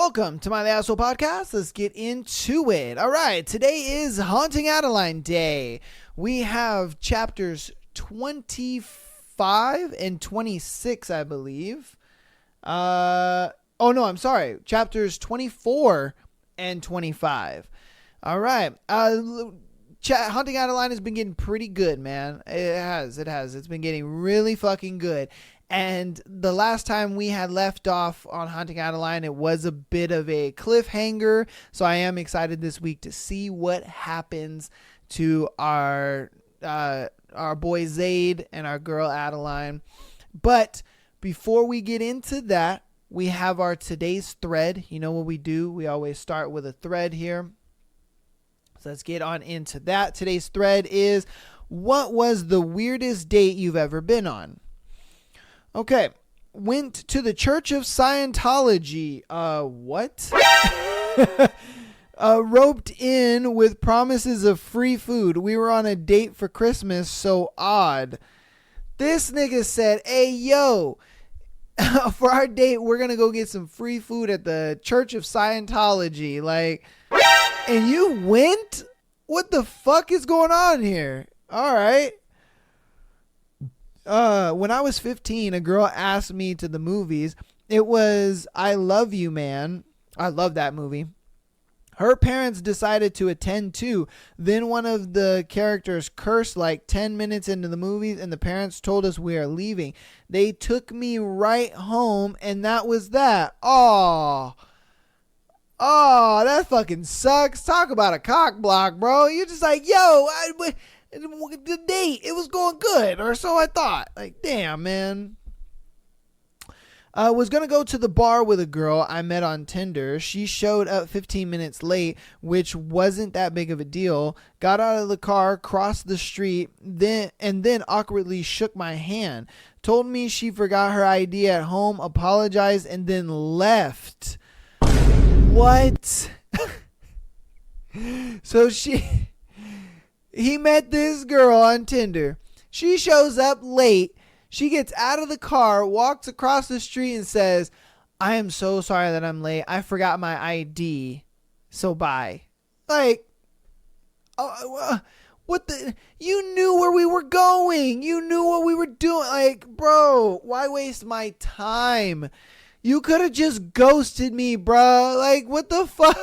Welcome to my Asshole Podcast. Let's get into it. All right, today is Haunting Adeline Day. We have chapters 25 and 26, I believe. Chapters 24 and 25. All right. Haunting Adeline has been getting pretty good, man. It has. It's been getting really fucking good. And the last time we had left off on Haunting Adeline, it was a bit of a cliffhanger. So I am excited this week to see what happens to our boy Zaid and our girl Adeline. But before we get into that, we have our today's thread. You know what we do? We always start with a thread here. So let's get on into that. Today's thread is, what was the weirdest date you've ever been on? Okay. Went to the Church of Scientology. What? Roped in with promises of free food. We were on a date for Christmas. So odd. This nigga said, hey, yo, for our date, we're going to go get some free food at the Church of Scientology. Like, and you went? What the fuck is going on here? All right. When I was 15, a girl asked me to the movies. It was I Love You, Man. I love that movie. Her parents decided to attend too. Then one of the characters cursed like 10 minutes into the movies, and the parents told us we are leaving. They took me right home, and that was that. Oh, that fucking sucks. Talk about a cock block, bro. You're just like, yo, the date, it was going good, or so I thought. Like, damn, man. I was going to go to the bar with a girl I met on Tinder. She showed up 15 minutes late, which wasn't that big of a deal. Got out of the car, crossed the street, then awkwardly shook my hand. Told me she forgot her ID at home, apologized, and then left. What? So he met this girl on Tinder. She shows up late. She gets out of the car, walks across the street, and says, I am so sorry that I'm late. I forgot my ID. So bye. Like, what the? You knew where we were going. You knew what we were doing. Like, bro, why waste my time? You could have just ghosted me, bro. Like, what the fuck?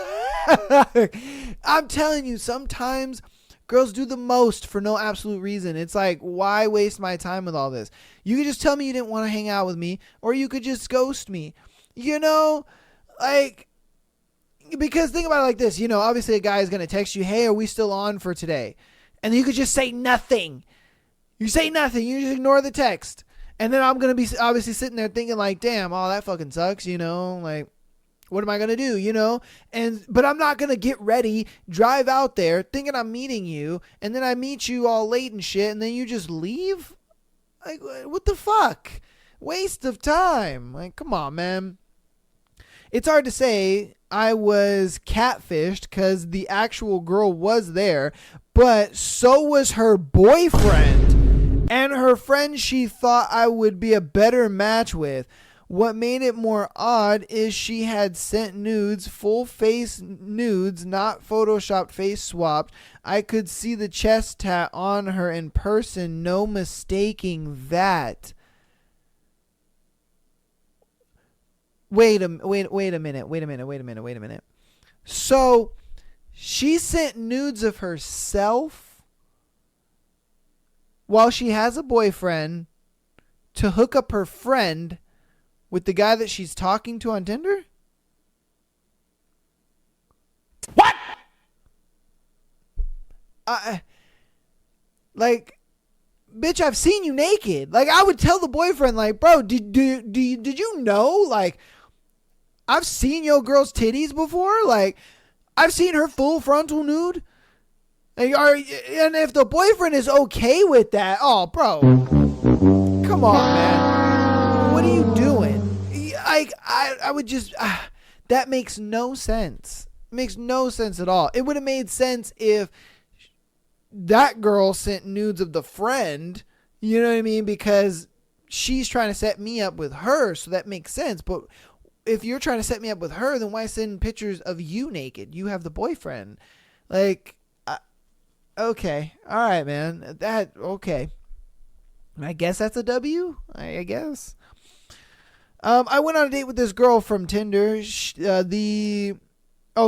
I'm telling you, sometimes girls do the most for no absolute reason. It's like, why waste my time with all this? You could just tell me you didn't want to hang out with me, or you could just ghost me. You know, like, because think about it like this. You know, obviously a guy is going to text you, hey, are we still on for today? And you could just say nothing. You say nothing. You just ignore the text. And then I'm going to be obviously sitting there thinking like, damn, oh, that fucking sucks, you know, like, what am I going to do, you know? But I'm not going to get ready, drive out there thinking I'm meeting you, and then I meet you all late and shit, and then you just leave? Like, what the fuck? Waste of time. Like, come on, man. It's hard to say I was catfished because the actual girl was there, but so was her boyfriend. And her friend she thought I would be a better match with. What made it more odd is she had sent nudes, full face nudes, not photoshopped, face swapped. I could see the chest tat on her in person. No mistaking that. Wait a minute. So she sent nudes of herself while she has a boyfriend to hook up her friend with the guy that she's talking to on Tinder? What? Like, bitch, I've seen you naked. Like, I would tell the boyfriend, like, bro, did you know? Like, I've seen your girl's titties before. Like, I've seen her full frontal nude. And if the boyfriend is okay with that, oh, bro, come on, man. What are you doing? I would just, that makes no sense. Makes no sense at all. It would have made sense if that girl sent nudes of the friend, you know what I mean? Because she's trying to set me up with her, so that makes sense. But if you're trying to set me up with her, then why send pictures of you naked? You have the boyfriend. Like, okay. All right, man. Okay. I guess that's a W, I guess. I went on a date with this girl from Tinder.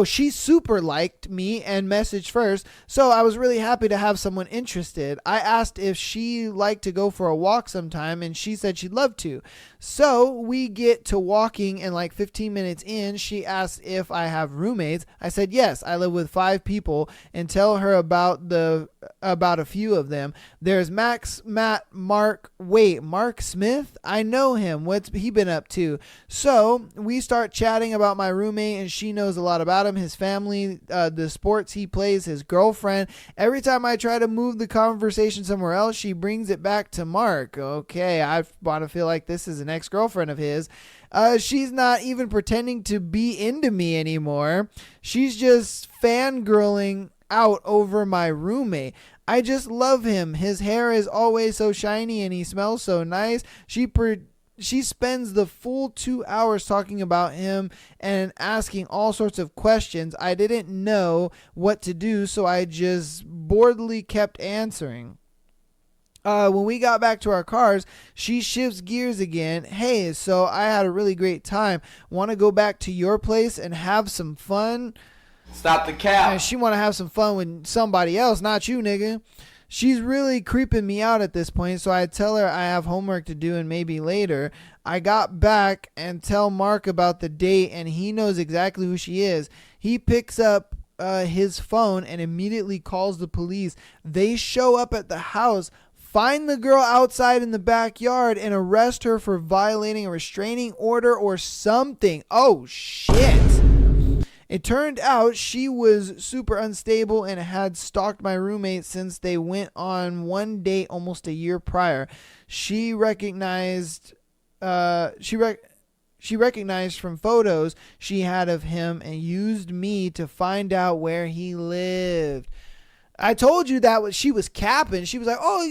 She super liked me and messaged first, so I was really happy to have someone interested. I asked if she liked to go for a walk sometime, and she said she'd love to. So we get to walking, and like 15 minutes in, she asked if I have roommates. I said yes, I live with 5 people, and tell her about a few of them. There's Max, Matt, Mark Smith? I know him. What's he been up to? So we start chatting about my roommate, and she knows a lot about him, his family, the sports he plays, his girlfriend. Every time I try to move the conversation somewhere else, she brings it back to Mark. Okay, I want to feel like this is an ex-girlfriend of his. She's not even pretending to be into me anymore. She's just fangirling out over my roommate. I just love him. His hair is always so shiny and he smells so nice. She spends the full 2 hours talking about him and asking all sorts of questions. I didn't know what to do, so I just boredly kept answering. When we got back to our cars, she shifts gears again. Hey, so I had a really great time. Want to go back to your place and have some fun? Stop the cap. She want to have some fun with somebody else, not you, nigga. She's really creeping me out at this point, so I tell her I have homework to do and maybe later. I got back and tell Mark about the date, and he knows exactly who she is. He picks up his phone and immediately calls the police. They show up at the house, find the girl outside in the backyard, and arrest her for violating a restraining order or something. Oh, shit. It turned out she was super unstable and had stalked my roommate since they went on one date almost a year prior. She recognized from photos she had of him and used me to find out where he lived. I told you that she was capping. She was like, oh,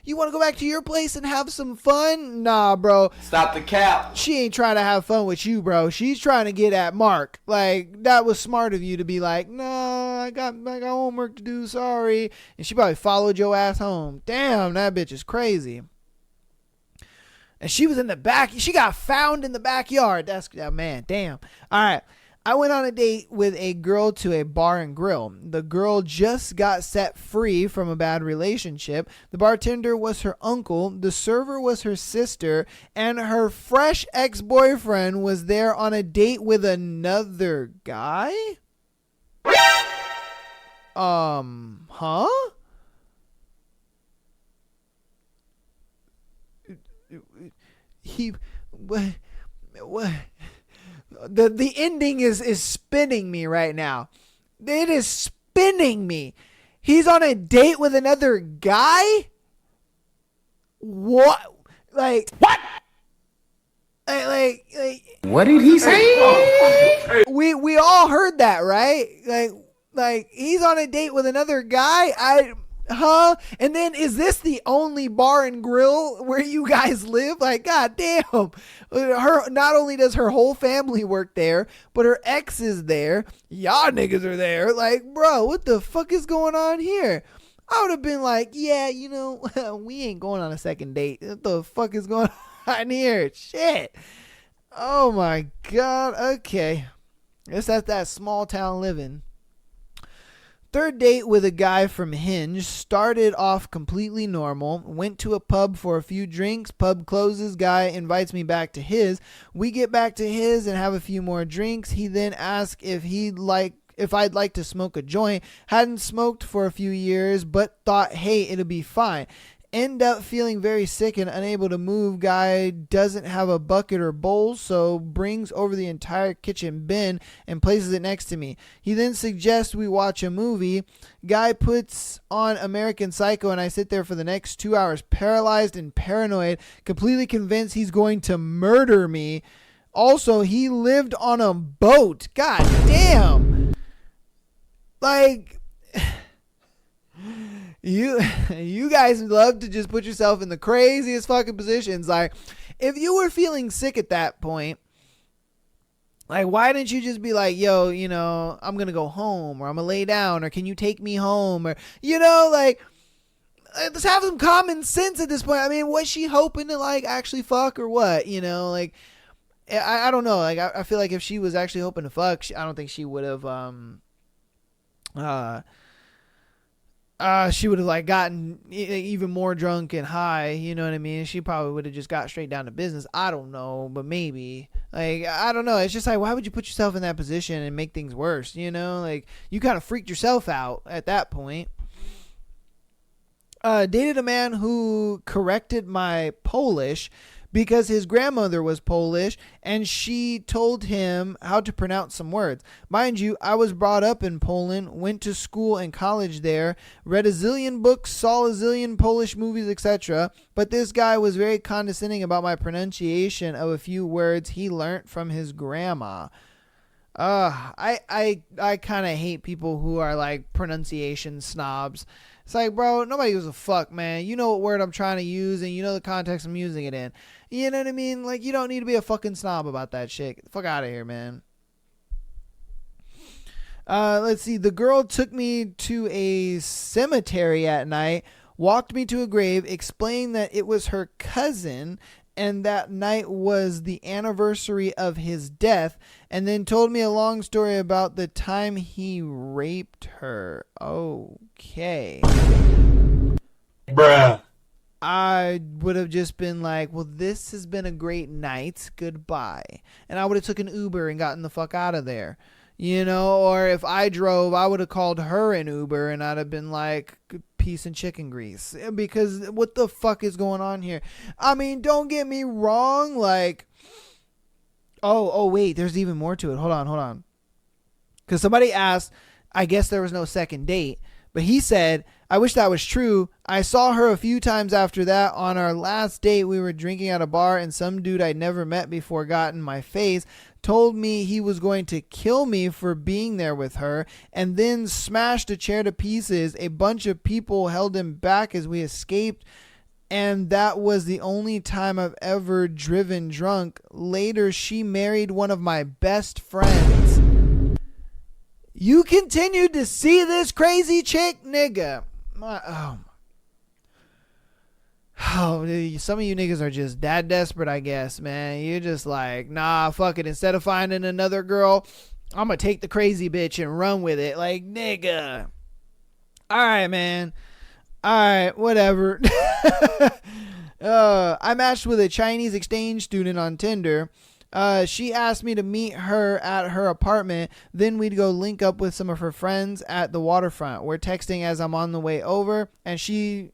you want to go back to your place and have some fun? Nah, bro. Stop the cap. She ain't trying to have fun with you, bro. She's trying to get at Mark. Like, that was smart of you to be like, nah, I got homework to do. Sorry. And she probably followed your ass home. Damn, that bitch is crazy. And she was in the back. She got found in the backyard. Man, damn. All right. I went on a date with a girl to a bar and grill. The girl just got set free from a bad relationship. The bartender was her uncle. The server was her sister. And her fresh ex-boyfriend was there on a date with another guy? Huh? What? The ending is spinning me right now. It is spinning me. He's on a date with another guy? What? Like what? Like what did he say? We all heard that, right? Like he's on a date with another guy? And then is this the only bar and grill where you guys live? Like, god damn. Not only does her whole family work there, but her ex is there. Y'all niggas are there. Like, bro, what the fuck is going on here? I would have been like, yeah, we ain't going on a second date. What the fuck is going on here? Shit. Oh my god. Okay. Guess that's that small town living. Third date with a guy from Hinge. Started off completely normal. Went to a pub for a few drinks. Pub closes. Guy invites me back to his. We get back to his and have a few more drinks. He then asks if I'd like to smoke a joint. Hadn't smoked for a few years, but thought, hey, it'll be fine. End up feeling very sick and unable to move. Guy doesn't have a bucket or bowl, so brings over the entire kitchen bin and places it next to me. He then suggests we watch a movie. Guy puts on American Psycho, and I sit there for the next 2 hours, paralyzed and paranoid, completely convinced he's going to murder me. Also, he lived on a boat. God damn. Like... You guys love to just put yourself in the craziest fucking positions. Like, if you were feeling sick at that point, Like, why didn't you just be like, yo, I'm going to go home, or I'm going to lay down, or can you take me home? Or, like, let's have some common sense at this point. I mean, was she hoping to, like, actually fuck or what? Like, I don't know. Like, I feel like if she was actually hoping to fuck, I don't think she would have, she would have like gotten even more drunk and high, you know what I mean? She probably would have just got straight down to business. I don't know, but maybe. Like, I don't know. It's just like, why would you put yourself in that position and make things worse, Like, you kind of freaked yourself out at that point. Dated a man who corrected my Polish because his grandmother was Polish and she told him how to pronounce some words. Mind you, I was brought up in Poland, went to school and college there, read a zillion books, saw a zillion Polish movies, etc. But this guy was very condescending about my pronunciation of a few words he learnt from his grandma. I kind of hate people who are like pronunciation snobs. It's like, bro, nobody gives a fuck, man. You know what word I'm trying to use, and you know the context I'm using it in. You know what I mean? Like, you don't need to be a fucking snob about that shit. Get the fuck out of here, man. Let's see. The girl took me to a cemetery at night, walked me to a grave, explained that it was her cousin, and that night was the anniversary of his death, and then told me a long story about the time he raped her. Okay. Bruh. I would have just been like, well, this has been a great night. Goodbye. And I would have took an Uber and gotten the fuck out of there. Or if I drove, I would have called her an Uber and I'd have been like, peace and chicken grease. Because what the fuck is going on here? I mean, don't get me wrong. Like, oh, wait, there's even more to it. Hold on. Because somebody asked, I guess there was no second date. But he said, I wish that was true. I saw her a few times after that. On our last date, we were drinking at a bar and some dude I'd never met before got in my face, told me he was going to kill me for being there with her, and then smashed a chair to pieces. A bunch of people held him back as we escaped, and that was the only time I've ever driven drunk. Later, she married one of my best friends. You continued to see this crazy chick, nigga. Some of you niggas are just that desperate, I guess, man. You're just like, nah, fuck it. Instead of finding another girl, I'm gonna take the crazy bitch and run with it. Like, nigga. Alright, man. Alright, whatever. I matched with a Chinese exchange student on Tinder. She asked me to meet her at her apartment. Then we'd go link up with some of her friends at the waterfront. We're texting as I'm on the way over, and she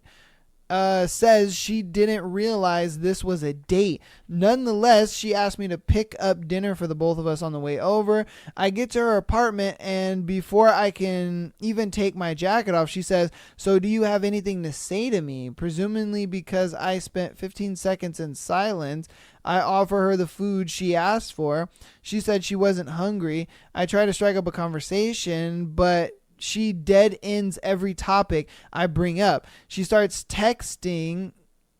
says she didn't realize this was a date. Nonetheless, she asked me to pick up dinner for the both of us on the way over. I get to her apartment, and before I can even take my jacket off, she says, "So do you have anything to say to me?" Presumably because I spent 15 seconds in silence, I offer her the food she asked for. She said she wasn't hungry. I try to strike up a conversation, but she dead ends every topic I bring up. She starts texting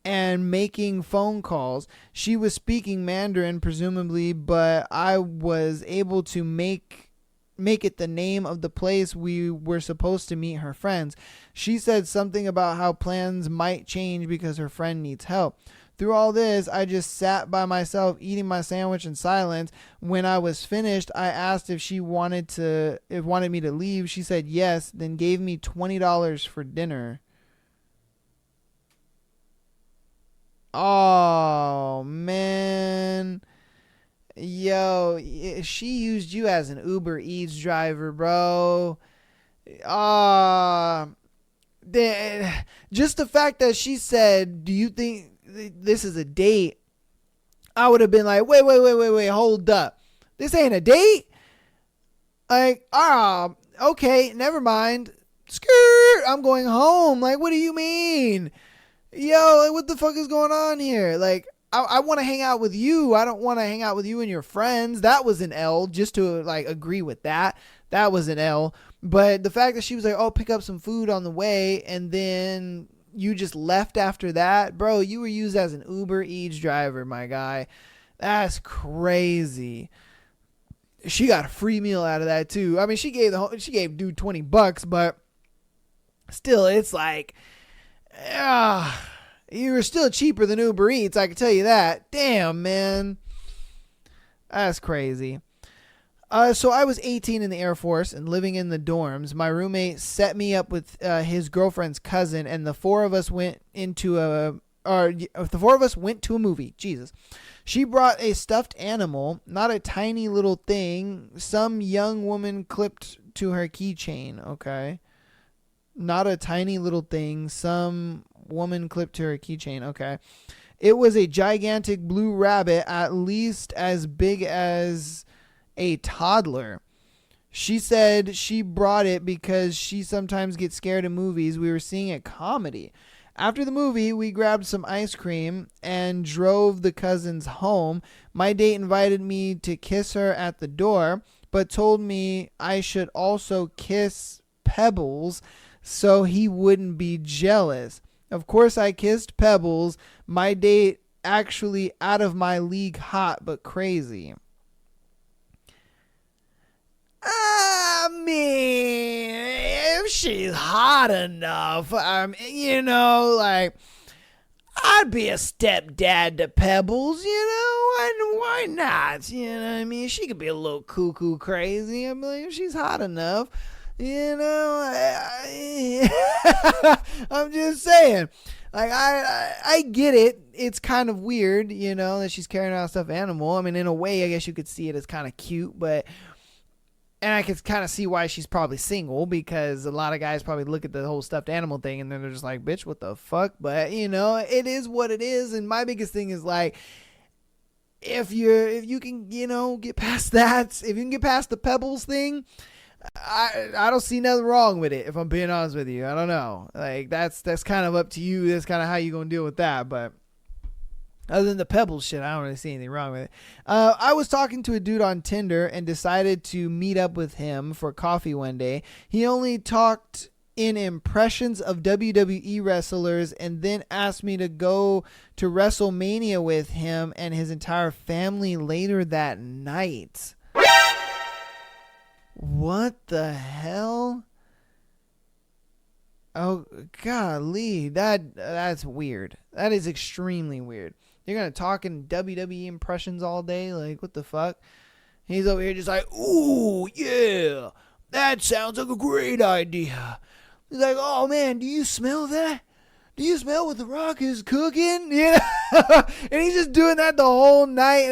and making phone calls. She was speaking Mandarin, presumably, but I was able to make it the name of the place we were supposed to meet her friends. She said something about how plans might change because her friend needs help. Through all this, I just sat by myself eating my sandwich in silence. When I was finished, I asked if she wanted me to leave. She said yes, then gave me $20 for dinner. Oh, man. Yo, she used you as an Uber Eats driver, bro. Just the fact that she said, do you think this is a date? I would have been like, wait, hold up. This ain't a date? Like, okay, never mind. Skirt, I'm going home. Like, what do you mean? Yo, like, what the fuck is going on here? Like, I want to hang out with you. I don't want to hang out with you and your friends. That was an L, just to like agree with that. That was an L. But the fact that she was like, oh, pick up some food on the way, and then you just left after that, bro, you were used as an Uber Eats driver, my guy. That's crazy. she got a free meal out of that too. I mean, she gave dude $20, but still, it's like, you were still cheaper than Uber Eats. I can tell you that. Damn, man, that's crazy. So I was 18 in the Air Force and living in the dorms. My roommate set me up with his girlfriend's cousin, and the four of us went to a movie. Jesus. She brought a stuffed animal, not a tiny little thing. Some young woman clipped to her keychain. Okay. Not a tiny little thing. Some woman clipped to her keychain. Okay. It was a gigantic blue rabbit, at least as big as a toddler. She said she brought it because she sometimes gets scared in movies. We were seeing a comedy. After the movie, we grabbed some ice cream and drove the cousins home. My date invited me to kiss her at the door, but told me I should also kiss Pebbles so he wouldn't be jealous. Of course, I kissed Pebbles. My date actually out of my league, hot but crazy. I mean, if she's hot enough, like, I'd be a stepdad to Pebbles, and why not? You know what I mean? She could be a little cuckoo crazy. I mean, if she's hot enough, I'm just saying. Like, I get it. It's kind of weird, that she's carrying around a stuffed animal. I mean, in a way, I guess you could see it as kind of cute, and I can kind of see why she's probably single, because a lot of guys probably look at the whole stuffed animal thing and then they're just like, bitch, what the fuck? But, it is what it is. And my biggest thing is, like, if you can, get past that, if you can get past the Pebbles thing, I don't see nothing wrong with it, if I'm being honest with you. I don't know. Like, that's kind of up to you. That's kind of how you going to deal with that. But other than the Pebbles shit, I don't really see anything wrong with it. I was talking to a dude on Tinder and decided to meet up with him for coffee one day. He only talked in impressions of WWE wrestlers and then asked me to go to WrestleMania with him and his entire family later that night. What the hell? Oh, golly. That's weird. That is extremely weird. You're going to talk in WWE impressions all day? Like, what the fuck? He's over here just like, ooh, yeah, that sounds like a great idea. He's like, oh, man, do you smell that? Do you smell what The Rock is cooking? And he's just doing that the whole night.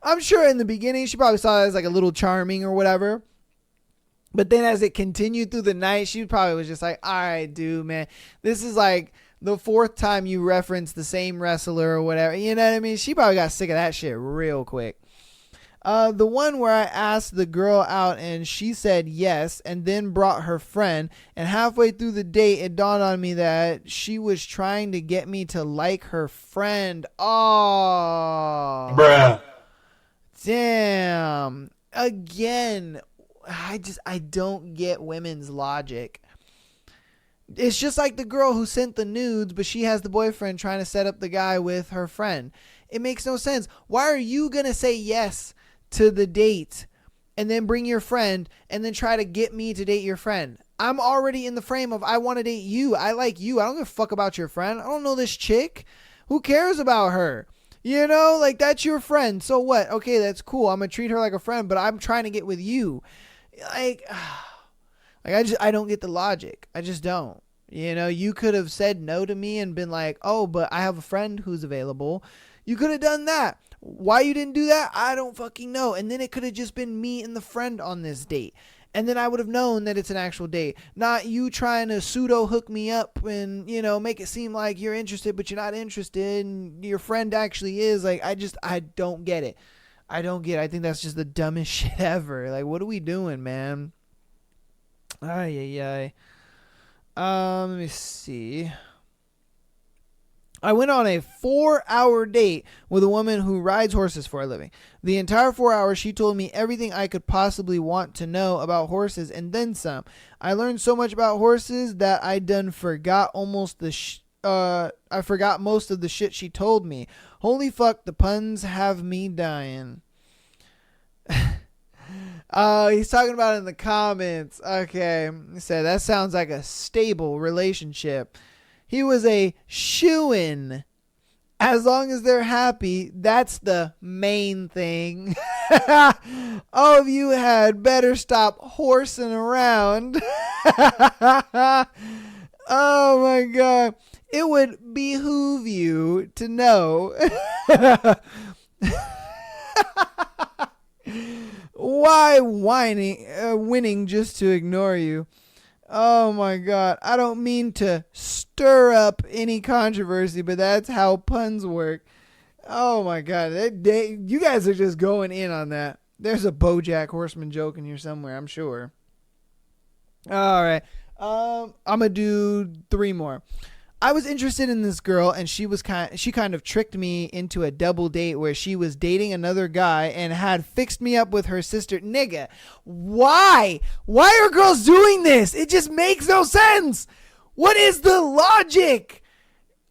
I'm sure in the beginning she probably saw that as like a little charming or whatever. But then as it continued through the night, she probably was just like, all right, dude, man, this is like the fourth time you reference the same wrestler or whatever. You know what I mean? She probably got sick of that shit real quick. The one where I asked the girl out and she said yes and then brought her friend, and halfway through the date it dawned on me that she was trying to get me to like her friend. Oh, Bruh. Damn. Again, I don't get women's logic. It's just like the girl who sent the nudes, but she has the boyfriend trying to set up the guy with her friend. It makes no sense. Why are you going to say yes to the date and then bring your friend and then try to get me to date your friend? I'm already in the frame of I want to date you. I like you. I don't give a fuck about your friend. I don't know this chick. Who cares about her? Like, that's your friend. So what? Okay, that's cool. I'm going to treat her like a friend, but I'm trying to get with you. Like I don't get the logic. I just don't. You could have said no to me and been like, oh, but I have a friend who's available. You could have done that. Why you didn't do that, I don't fucking know. And then it could have just been me and the friend on this date. And then I would have known that it's an actual date. Not you trying to pseudo hook me up and, make it seem like you're interested, but you're not interested. And your friend actually is. Like, I don't get it. I don't get it. I think that's just the dumbest shit ever. Like, what are we doing, man? Ay. Let me see. I went on a 4-hour date with a woman who rides horses for a living. The entire 4 hours, she told me everything I could possibly want to know about horses and then some. I learned so much about horses that I done forgot I forgot most of the shit she told me. Holy fuck, the puns have me dying. Oh, he's talking about it in the comments. Okay. He said, that sounds like a stable relationship. He was a shoo-in. As long as they're happy, that's the main thing. All of you had better stop horsing around. Oh my God. It would behoove you to know why winning just to ignore you. Oh my God. I don't mean to stir up any controversy, but that's how puns work. Oh my God. You guys are just going in on that. There's a BoJack Horseman joke in here somewhere, I'm sure. All right. I'm gonna do 3 more. I was interested in this girl, and she kind of tricked me into a double date where she was dating another guy and had fixed me up with her sister. Nigga, why? Why are girls doing this? It just makes no sense. What is the logic?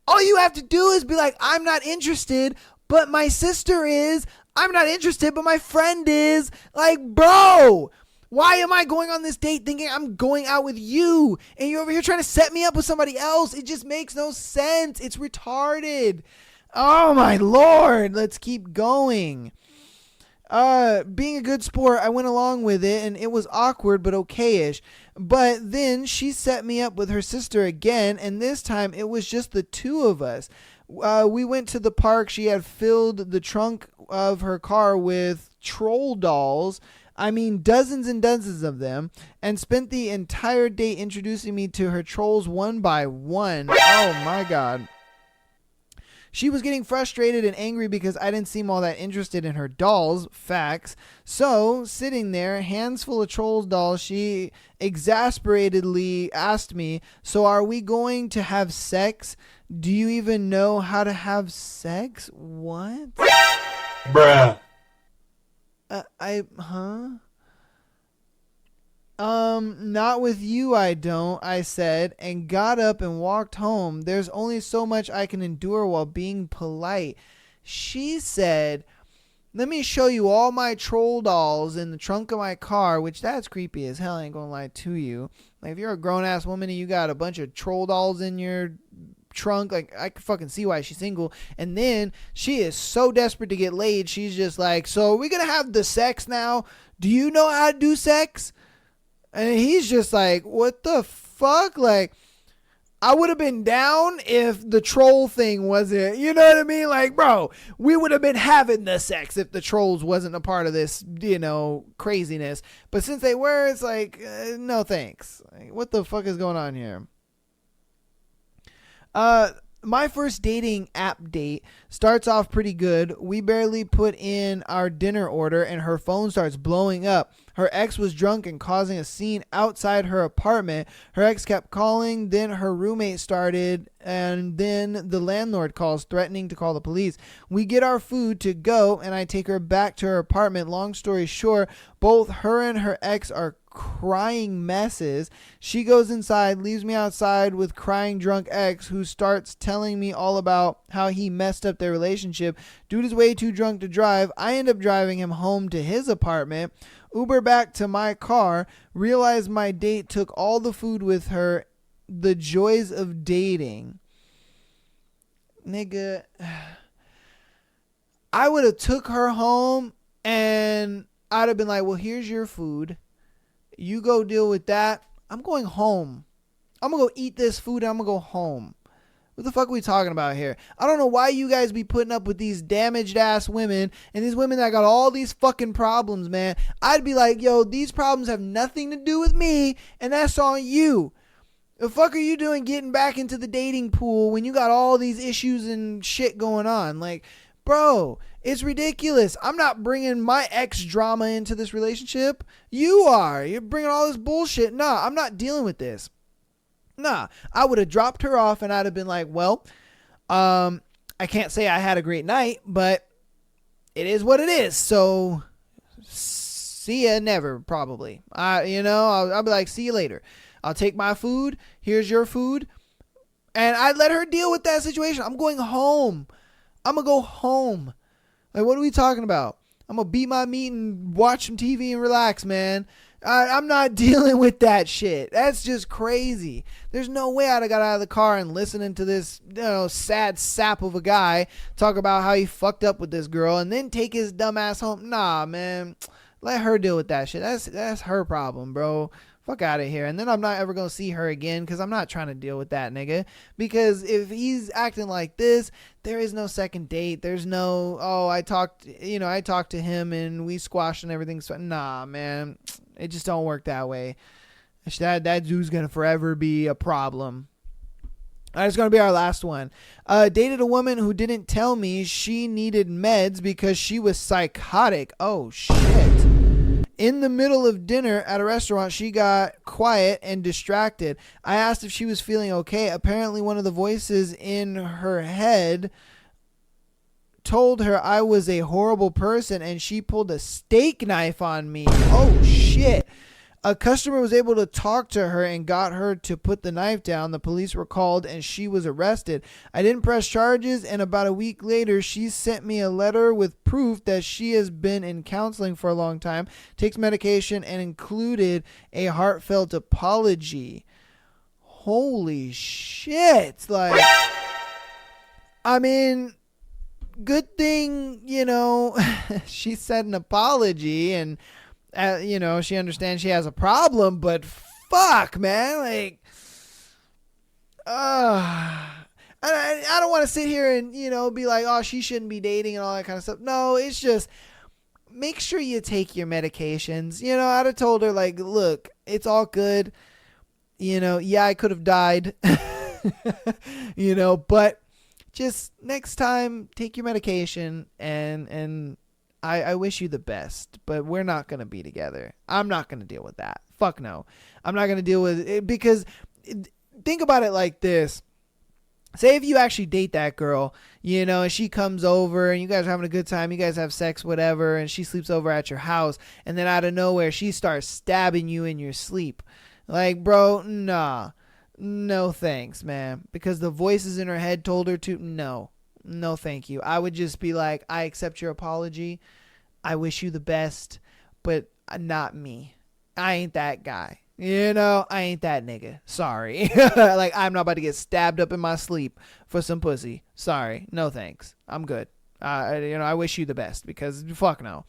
All you have to do is be like, I'm not interested, but my sister is. I'm not interested, but my friend is. Like, bro, why am I going on this date thinking I'm going out with you and you're over here trying to set me up with somebody else? It just makes no sense. It's retarded. Oh my Lord. Let's keep going. Being a good sport, I went along with it and it was awkward but okayish. But then she set me up with her sister again, and this time it was just the 2 of us. We went to the park. She had filled the trunk of her car with troll dolls. I mean, dozens and dozens of them, and spent the entire day introducing me to her trolls one by one. Oh my God. She was getting frustrated and angry because I didn't seem all that interested in her dolls. Facts. So, sitting there, hands full of trolls dolls, she exasperatedly asked me, so are we going to have sex? Do you even know how to have sex? What? Bruh. Not with you, I don't, I said, and got up and walked home. There's only so much I can endure while being polite. She said, let me show you all my troll dolls in the trunk of my car, which that's creepy as hell, I ain't gonna lie to you. Like, if you're a grown-ass woman and you got a bunch of troll dolls in your trunk, like, I can fucking see why she's single. And then she is so desperate to get laid, she's just like, so are we gonna have the sex now? Do you know how to do sex? And he's just like, what the fuck? Like, I would have been down if the troll thing wasn't, you know what I mean? Like, bro, we would have been having the sex if the trolls wasn't a part of this, craziness. But since they were, it's like, no thanks. Like, what the fuck is going on here? My first dating app date starts off pretty good. We barely put in our dinner order and her phone starts blowing up. Her ex was drunk and causing a scene outside her apartment. Her ex kept calling, then her roommate started, and then the landlord calls, threatening to call the police. We get our food to go and I take her back to her apartment. Long story short, both her and her ex are crying messes. She goes inside, leaves me outside with crying drunk ex who starts telling me all about how he messed up their relationship. Dude is way too drunk to drive. I end up driving him home to his apartment, Uber back to my car, realize my date took all the food with her. The joys of dating. Nigga, I would have took her home and I'd have been like, well, here's your food. You go deal with that. I'm going home. I'm going to go eat this food and I'm going to go home. What the fuck are we talking about here? I don't know why you guys be putting up with these damaged ass women and these women that got all these fucking problems, man. I'd be like, yo, these problems have nothing to do with me and that's on you. The fuck are you doing getting back into the dating pool when you got all these issues and shit going on? Like, bro, it's ridiculous. I'm not bringing my ex drama into this relationship. You are. You're bringing all this bullshit. Nah, I'm not dealing with this. Nah, I would have dropped her off and I'd have been like, well, I can't say I had a great night, but it is what it is. So see ya never, probably. I'll be like, see you later. I'll take my food. Here's your food. And I'd let her deal with that situation. I'm going home. I'm going to go home. Like, what are we talking about? I'm gonna beat my meat and watch some TV and relax, man. I'm not dealing with that shit. That's just crazy. There's no way I'd have got out of the car and listening to this, sad sap of a guy talk about how he fucked up with this girl and then take his dumb ass home. Nah, man. Let her deal with that shit. That's her problem, bro. Fuck out of here. And then I'm not ever going to see her again because I'm not trying to deal with that nigga. Because if he's acting like this, there is no second date. There's no, I talked to him and we squashed and everything. So, nah, man. It just don't work that way. That dude's going to forever be a problem. All right, it's going to be our last one. Dated a woman who didn't tell me she needed meds because she was psychotic. Oh, shit. In the middle of dinner at a restaurant, she got quiet and distracted. I asked if she was feeling okay. Apparently, one of the voices in her head told her I was a horrible person and she pulled a steak knife on me. Oh, shit. A customer was able to talk to her and got her to put the knife down. The police were called and she was arrested. I didn't press charges, and about a week later, she sent me a letter with proof that she has been in counseling for a long time, takes medication, and included a heartfelt apology. Holy shit. Like, I mean, good thing, she said an apology and she understands she has a problem, but fuck, man, like, I don't want to sit here and, be like, oh, she shouldn't be dating and all that kind of stuff. No, it's just, make sure you take your medications. I'd have told her, like, look, it's all good. Yeah, I could have died, but just next time, take your medication and I wish you the best, but we're not going to be together. I'm not going to deal with that. Fuck no. I'm not going to deal with it because think about it like this. Say if you actually date that girl, and she comes over and you guys are having a good time, you guys have sex, whatever, and she sleeps over at your house, and then out of nowhere, she starts stabbing you in your sleep. Like, bro, nah. No thanks, man. Because the voices in her head told her to. No, thank you. I would just be like, I accept your apology. I wish you the best, but not me. I ain't that guy. I ain't that nigga. Sorry. Like, I'm not about to get stabbed up in my sleep for some pussy. Sorry. No thanks. I'm good. I wish you the best because fuck no.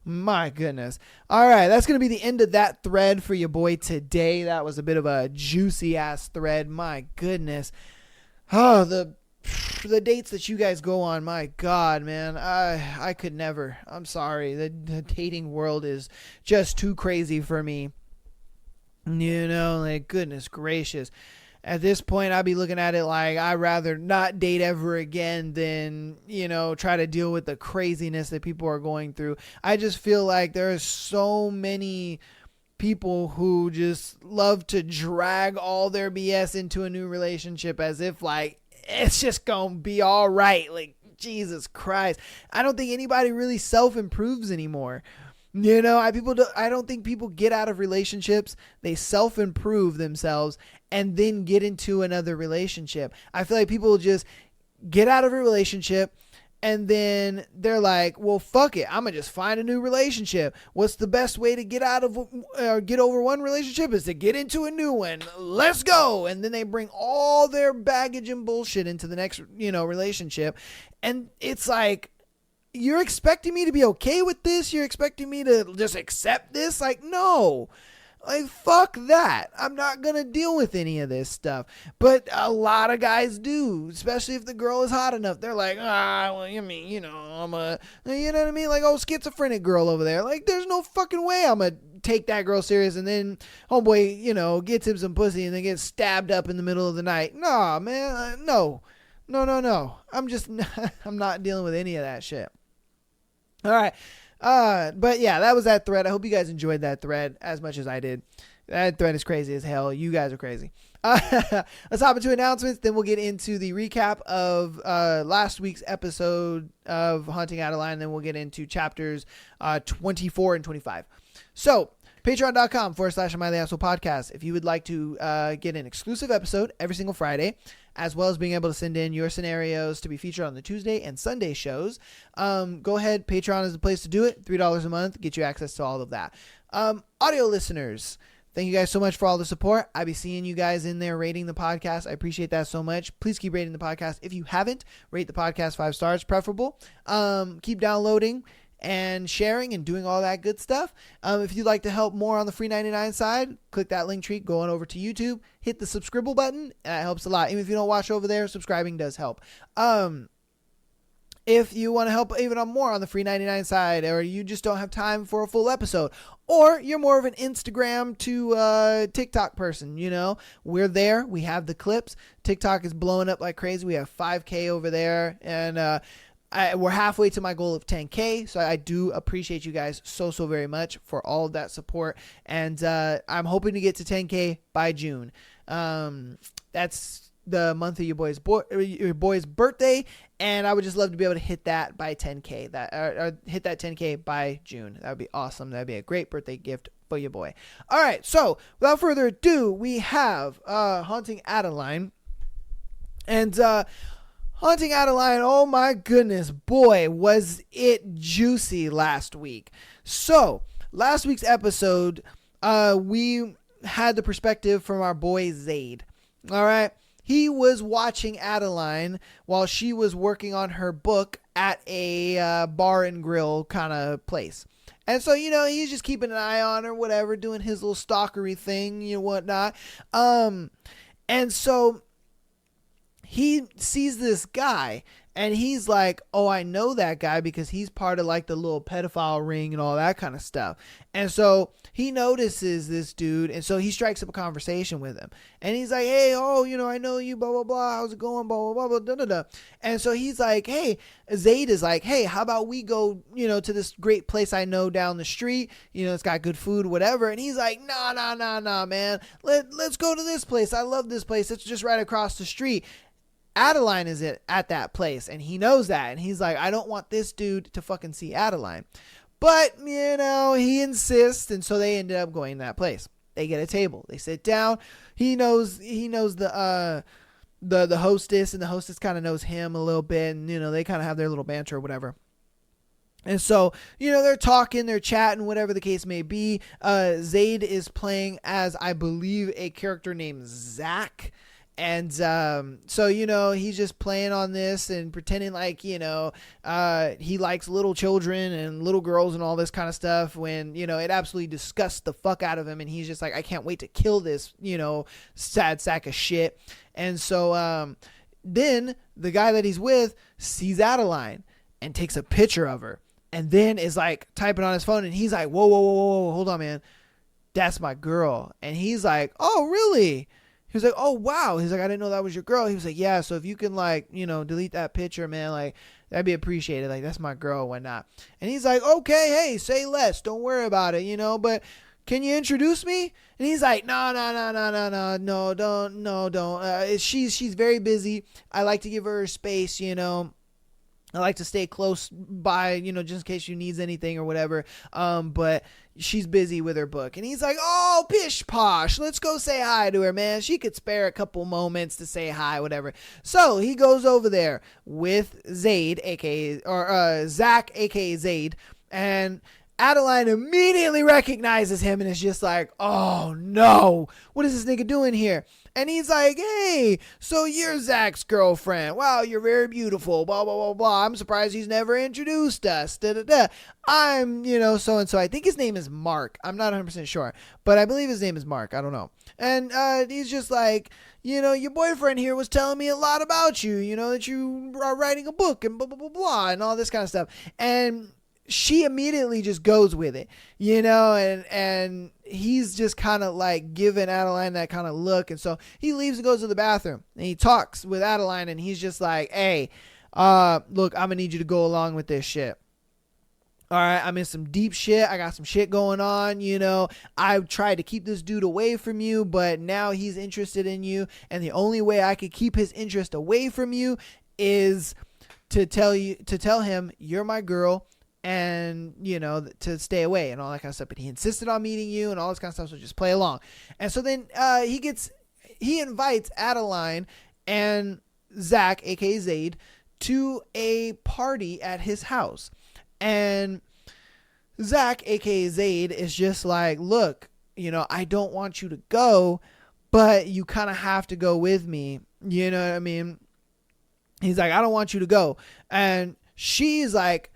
My goodness. All right. That's going to be the end of that thread for your boy today. That was a bit of a juicy ass thread. My goodness. Oh, the dates that you guys go on, my God, man, I could never. I'm sorry. The dating world is just too crazy for me. Like, goodness gracious. At this point, I'd be looking at it like I'd rather not date ever again than, try to deal with the craziness that people are going through. I just feel like there are so many people who just love to drag all their BS into a new relationship as if, like, it's just gonna be all right. Like, Jesus Christ. I don't think anybody really self-improves anymore. I don't think people get out of relationships. They self-improve themselves and then get into another relationship. I feel like people just get out of a relationship and then they're like, well, fuck it. I'm going to just find a new relationship. What's the best way to get over one relationship is to get into a new one. Let's go. And then they bring all their baggage and bullshit into the next, relationship. And it's like, you're expecting me to be okay with this? You're expecting me to just accept this? Like, no. Like, fuck that. I'm not going to deal with any of this stuff. But a lot of guys do, especially if the girl is hot enough. They're like, I'm a, you know what I mean? Like, schizophrenic girl over there. Like, there's no fucking way I'm going to take that girl serious. And then homeboy, gets him some pussy and then gets stabbed up in the middle of the night. Nah, man. No. I'm not dealing with any of that shit. All right. But yeah, that was that thread. I hope you guys enjoyed that thread as much as I did. That thread is crazy as hell. You guys are crazy. Let's hop into announcements. Then we'll get into the recap of last week's episode of Haunting Adeline. Then we'll get into chapters 24 and 25. So Patreon.com/Am I the Asshole Podcast. If you would like to get an exclusive episode every single Friday, as well as being able to send in your scenarios to be featured on the Tuesday and Sunday shows, go ahead. Patreon is the place to do it. $3 a month, get you access to all of that. Audio listeners, thank you guys so much for all the support. I'll be seeing you guys in there rating the podcast. I appreciate that so much. Please keep rating the podcast. If you haven't, rate the podcast 5 stars, preferable. Keep downloading and sharing and doing all that good stuff. If you'd like to help more on the free 99 side, click that link tree, go on over to YouTube, hit the subscribe button. That helps a lot. Even if you don't watch over there, subscribing does help. If you want to help even on more on the free 99 side, or you just don't have time for a full episode, or you're more of an Instagram to TikTok person, we're there. We have the clips. TikTok is blowing up like crazy. We have 5K over there, and we're halfway to my goal of 10K, so I do appreciate you guys so very much for all of that support, and I'm hoping to get to 10K by June. That's the month of your boy's birthday, and I would just love to be able to hit that by 10K, or hit that 10K by June. That would be awesome. That would be a great birthday gift for your boy. All right, so without further ado, we have Haunting Adeline, and Haunting Adeline, oh my goodness, boy, was it juicy last week. So, last week's episode, we had the perspective from our boy Zaid. All right. He was watching Adeline while she was working on her book at a bar and grill kind of place. And so, he's just keeping an eye on her, whatever, doing his little stalkery thing, whatnot. And so he sees this guy, and he's like, oh, I know that guy because he's part of like the little pedophile ring and all that kind of stuff. And so he notices this dude, and so he strikes up a conversation with him. And he's like, hey, I know you, blah, blah, blah. How's it going? Blah, blah, blah, blah, da, da, da. And so he's like, hey, Zaid is like, hey, how about we go, to this great place I know down the street? It's got good food, whatever. And he's like, nah, man. Let's go to this place. I love this place. It's just right across the street. Adeline is at that place, and he knows that, and he's like, I don't want this dude to fucking see Adeline. But, he insists, and so they ended up going to that place. They get a table. They sit down. He knows the hostess, and the hostess kind of knows him a little bit, and, they kind of have their little banter or whatever. And so, they're talking, they're chatting, whatever the case may be. Zaid is playing as, I believe, a character named Zach. And so, he's just playing on this and pretending like, he likes little children and little girls and all this kind of stuff when, it absolutely disgusts the fuck out of him. And he's just like, I can't wait to kill this, sad sack of shit. And so then the guy that he's with sees Adeline and takes a picture of her, and then is like typing on his phone, and he's like, whoa, hold on, man. That's my girl. And he's like, oh, really? He was like, oh, wow. He's like, I didn't know that was your girl. He was like, yeah, so if you can, like, delete that picture, man, like, that'd be appreciated. Like, that's my girl, whatnot. And he's like, okay, hey, say less. Don't worry about it, but can you introduce me? And he's like, no, don't. She's very busy. I like to give her space, I like to stay close by, just in case she needs anything or whatever. But she's busy with her book. And he's like, oh, pish posh. Let's go say hi to her, man. She could spare a couple moments to say hi, whatever. So he goes over there with Zaid, Zach, aka Zaid. And Adeline immediately recognizes him and is just like, oh no, what is this nigga doing here? And he's like, hey, so you're Zach's girlfriend. Wow, you're very beautiful, blah, blah, blah, blah. I'm surprised he's never introduced us. Da, da, da. I'm, so-and-so. I think his name is Mark. I'm not 100% sure, but I believe his name is Mark. I don't know. And he's just like, your boyfriend here was telling me a lot about you, that you are writing a book and blah, blah, blah, blah, and all this kind of stuff. And she immediately just goes with it, and he's just kind of like giving Adeline that kind of look. And so he leaves and goes to the bathroom, and he talks with Adeline, and he's just like, hey, look, I'm gonna need you to go along with this shit. All right, I'm in some deep shit. I got some shit going on, I tried to keep this dude away from you, but now he's interested in you, and the only way I could keep his interest away from you is to tell him you're my girl. and, to stay away and all that kind of stuff. But he insisted on meeting you and all this kind of stuff. So just play along. And so then he invites Adeline and Zach, aka Zaid, to a party at his house. And Zach, aka Zaid, is just like, look, I don't want you to go, but you kind of have to go with me. You know what I mean? He's like, I don't want you to go. And she's like,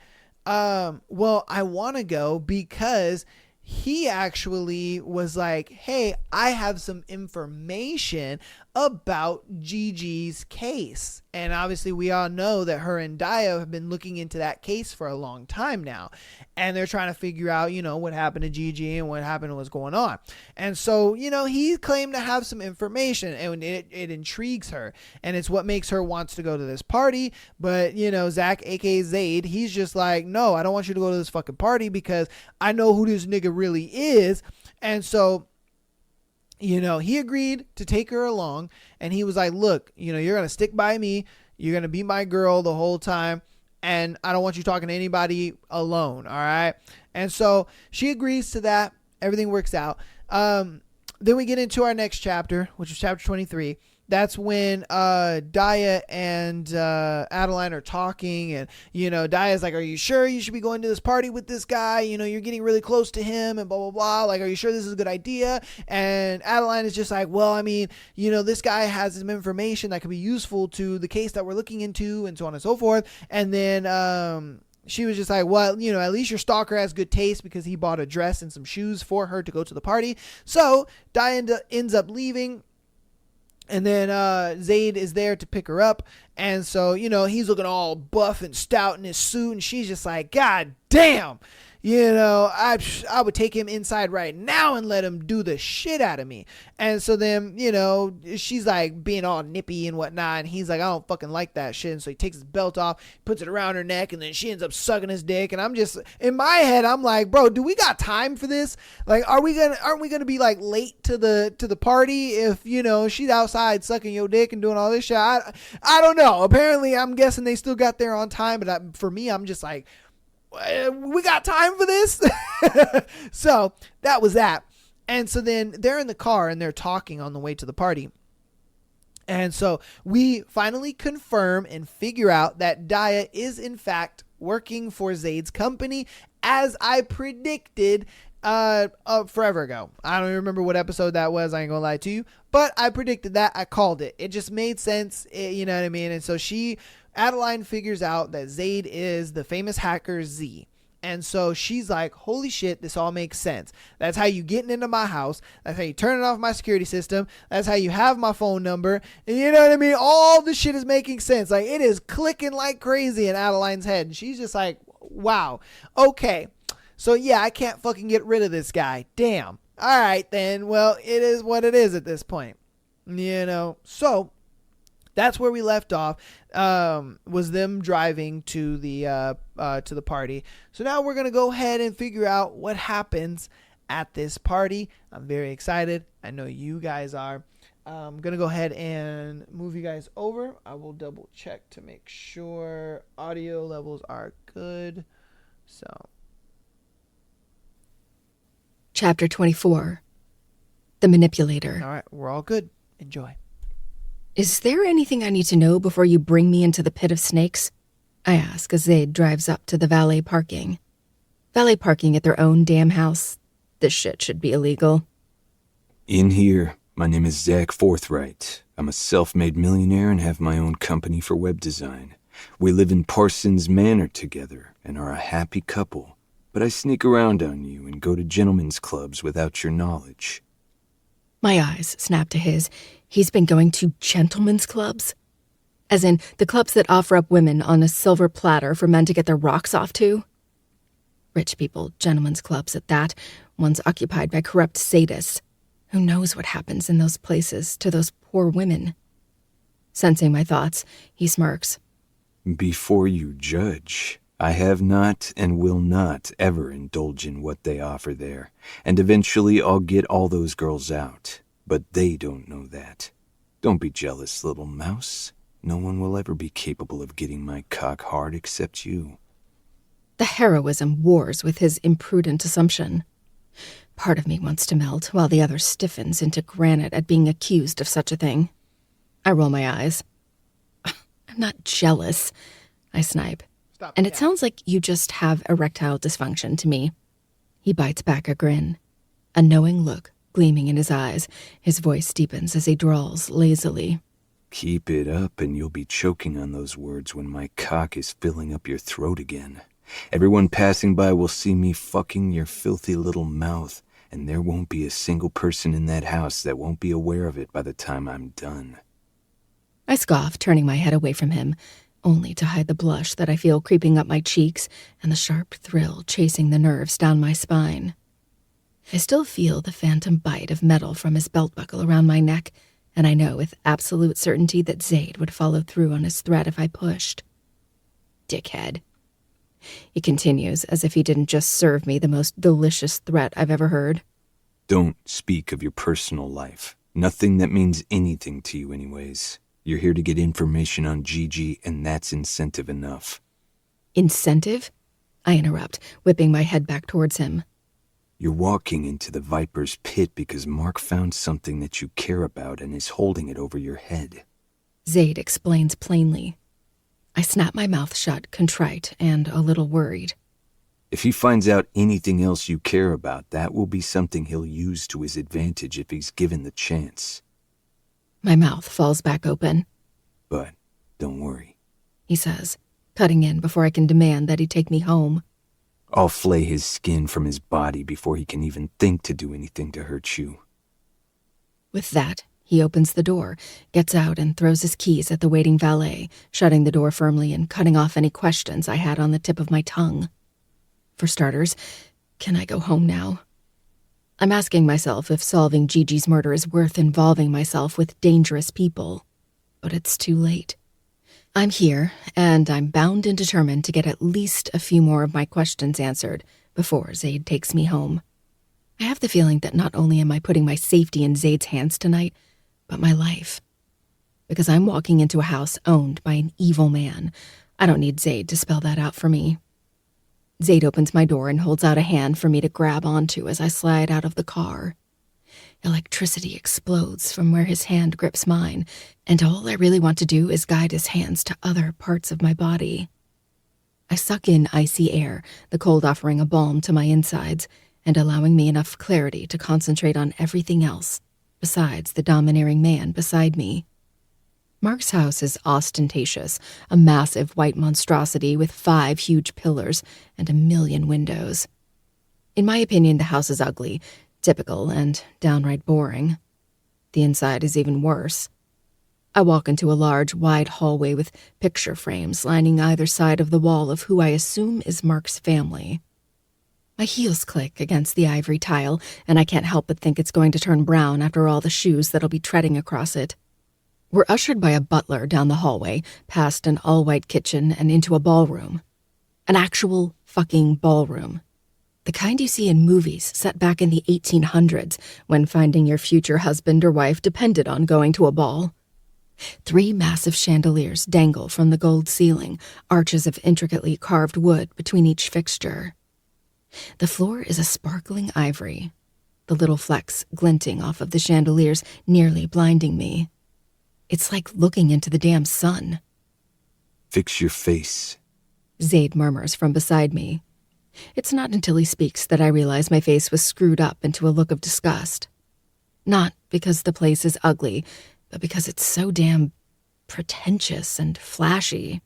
well, I want to go because he actually was like, hey, I have some information about Gigi's case. And obviously we all know that her and Daya have been looking into that case for a long time now. And they're trying to figure out, what happened to Gigi and what happened and what's going on. And so, he claimed to have some information, and it intrigues her. And it's what makes her wants to go to this party. But, Zach, aka Zaid, he's just like, no, I don't want you to go to this fucking party because I know who this nigga really is. And so, he agreed to take her along, and he was like, look, you're going to stick by me. You're going to be my girl the whole time. And I don't want you talking to anybody alone. All right. And so she agrees to that. Everything works out. Then we get into our next chapter, which is chapter 23. That's when Daya and Adeline are talking, and Daya's like, are you sure you should be going to this party with this guy? You're getting really close to him and blah blah blah, like, are you sure this is a good idea? And Adeline is just like, well, I mean, this guy has some information that could be useful to the case that we're looking into, and so on and so forth. And then she was just like, well, at least your stalker has good taste because he bought a dress and some shoes for her to go to the party. So Daya ends up leaving. And then Zaid is there to pick her up. And so, he's looking all buff and stout in his suit. And she's just like, God damn. I would take him inside right now and let him do the shit out of me. And so then, she's like being all nippy and whatnot. And he's like, I don't fucking like that shit. And so he takes his belt off, puts it around her neck, and then she ends up sucking his dick. And I'm just, in my head, I'm like, bro, do we got time for this? Like, aren't we gonna be like late to the party if, she's outside sucking your dick and doing all this shit? I don't know. Apparently, I'm guessing they still got there on time. But for me, I'm just like, we got time for this? So that was that. And so then they're in the car and they're talking on the way to the party. And so we finally confirm and figure out that Daya is in fact working for Zaid's company, as I predicted forever ago. I don't even remember what episode that was. I ain't gonna lie to you, but I predicted that. I called it. It just made sense. You know what I mean? And so Adeline figures out that Zaid is the famous hacker Z. And so she's like, holy shit, this all makes sense. That's how you getting into my house. That's how you turning off my security system. That's how you have my phone number. And you know what I mean? All this shit is making sense. Like, it is clicking like crazy in Adeline's head. And she's just like, wow. Okay. So yeah, I can't fucking get rid of this guy. Damn. All right then. Well, it is what it is at this point. So that's where we left off, was them driving to the party. So now we're going to go ahead and figure out what happens at this party. I'm very excited. I know you guys are. I'm going to go ahead and move you guys over. I will double check to make sure audio levels are good. So. Chapter 24. The Manipulator. All right. We're all good. Enjoy. Is there anything I need to know before you bring me into the pit of snakes? I ask as Zaid drives up to the valet parking. Valet parking at their own damn house. This shit should be illegal. In here, my name is Zach Forthright. I'm a self-made millionaire and have my own company for web design. We live in Parsons Manor together and are a happy couple. But I sneak around on you and go to gentlemen's clubs without your knowledge. My eyes snap to his. He's been going to gentlemen's clubs? As in, the clubs that offer up women on a silver platter for men to get their rocks off to? Rich people, gentlemen's clubs at that, ones occupied by corrupt sadists. Who knows what happens in those places to those poor women? Sensing my thoughts, he smirks. Before you judge, I have not and will not ever indulge in what they offer there, and eventually I'll get all those girls out. But they don't know that. Don't be jealous, little mouse. No one will ever be capable of getting my cock hard except you. The heroism wars with his imprudent assumption. Part of me wants to melt, while the other stiffens into granite at being accused of such a thing. I roll my eyes. I'm not jealous, I snipe. And it sounds like you just have erectile dysfunction to me. He bites back a grin, a knowing look gleaming in his eyes. His voice deepens as he drawls lazily. Keep it up and you'll be choking on those words when my cock is filling up your throat again. Everyone passing by will see me fucking your filthy little mouth, and there won't be a single person in that house that won't be aware of it by the time I'm done. I scoff, turning my head away from him, only to hide the blush that I feel creeping up my cheeks and the sharp thrill chasing the nerves down my spine. I still feel the phantom bite of metal from his belt buckle around my neck, and I know with absolute certainty that Zayd would follow through on his threat if I pushed. Dickhead. He continues as if he didn't just serve me the most delicious threat I've ever heard. Don't speak of your personal life. Nothing that means anything to you anyways. You're here to get information on Gigi, and that's incentive enough. Incentive? I interrupt, whipping my head back towards him. You're walking into the Viper's pit because Mark found something that you care about and is holding it over your head. Zayd explains plainly. I snap my mouth shut, contrite and a little worried. If he finds out anything else you care about, that will be something he'll use to his advantage if he's given the chance. My mouth falls back open. But don't worry, he says, cutting in before I can demand that he take me home. I'll flay his skin from his body before he can even think to do anything to hurt you. With that, he opens the door, gets out and throws his keys at the waiting valet, shutting the door firmly and cutting off any questions I had on the tip of my tongue. For starters, can I go home now? I'm asking myself if solving Gigi's murder is worth involving myself with dangerous people. But it's too late. I'm here, and I'm bound and determined to get at least a few more of my questions answered before Zayd takes me home. I have the feeling that not only am I putting my safety in Zayd's hands tonight, but my life. Because I'm walking into a house owned by an evil man. I don't need Zayd to spell that out for me. Zayd opens my door and holds out a hand for me to grab onto as I slide out of the car. Electricity explodes from where his hand grips mine, and all I really want to do is guide his hands to other parts of my body. I suck in icy air, the cold offering a balm to my insides and allowing me enough clarity to concentrate on everything else, besides the domineering man beside me. Mark's house is ostentatious, a massive white monstrosity with 5 huge pillars and 1,000,000 windows. In my opinion, the house is ugly, typical, and downright boring. The inside is even worse. I walk into a large, wide hallway with picture frames lining either side of the wall of who I assume is Mark's family. My heels click against the ivory tile, and I can't help but think it's going to turn brown after all the shoes that'll be treading across it. We're ushered by a butler down the hallway, past an all-white kitchen and into a ballroom. An actual fucking ballroom. The kind you see in movies set back in the 1800s when finding your future husband or wife depended on going to a ball. 3 massive chandeliers dangle from the gold ceiling, arches of intricately carved wood between each fixture. The floor is a sparkling ivory, the little flecks glinting off of the chandeliers nearly blinding me. It's like looking into the damn sun. Fix your face, Zayd murmurs from beside me. It's not until he speaks that I realize my face was screwed up into a look of disgust. Not because the place is ugly, but because it's so damn pretentious and flashy.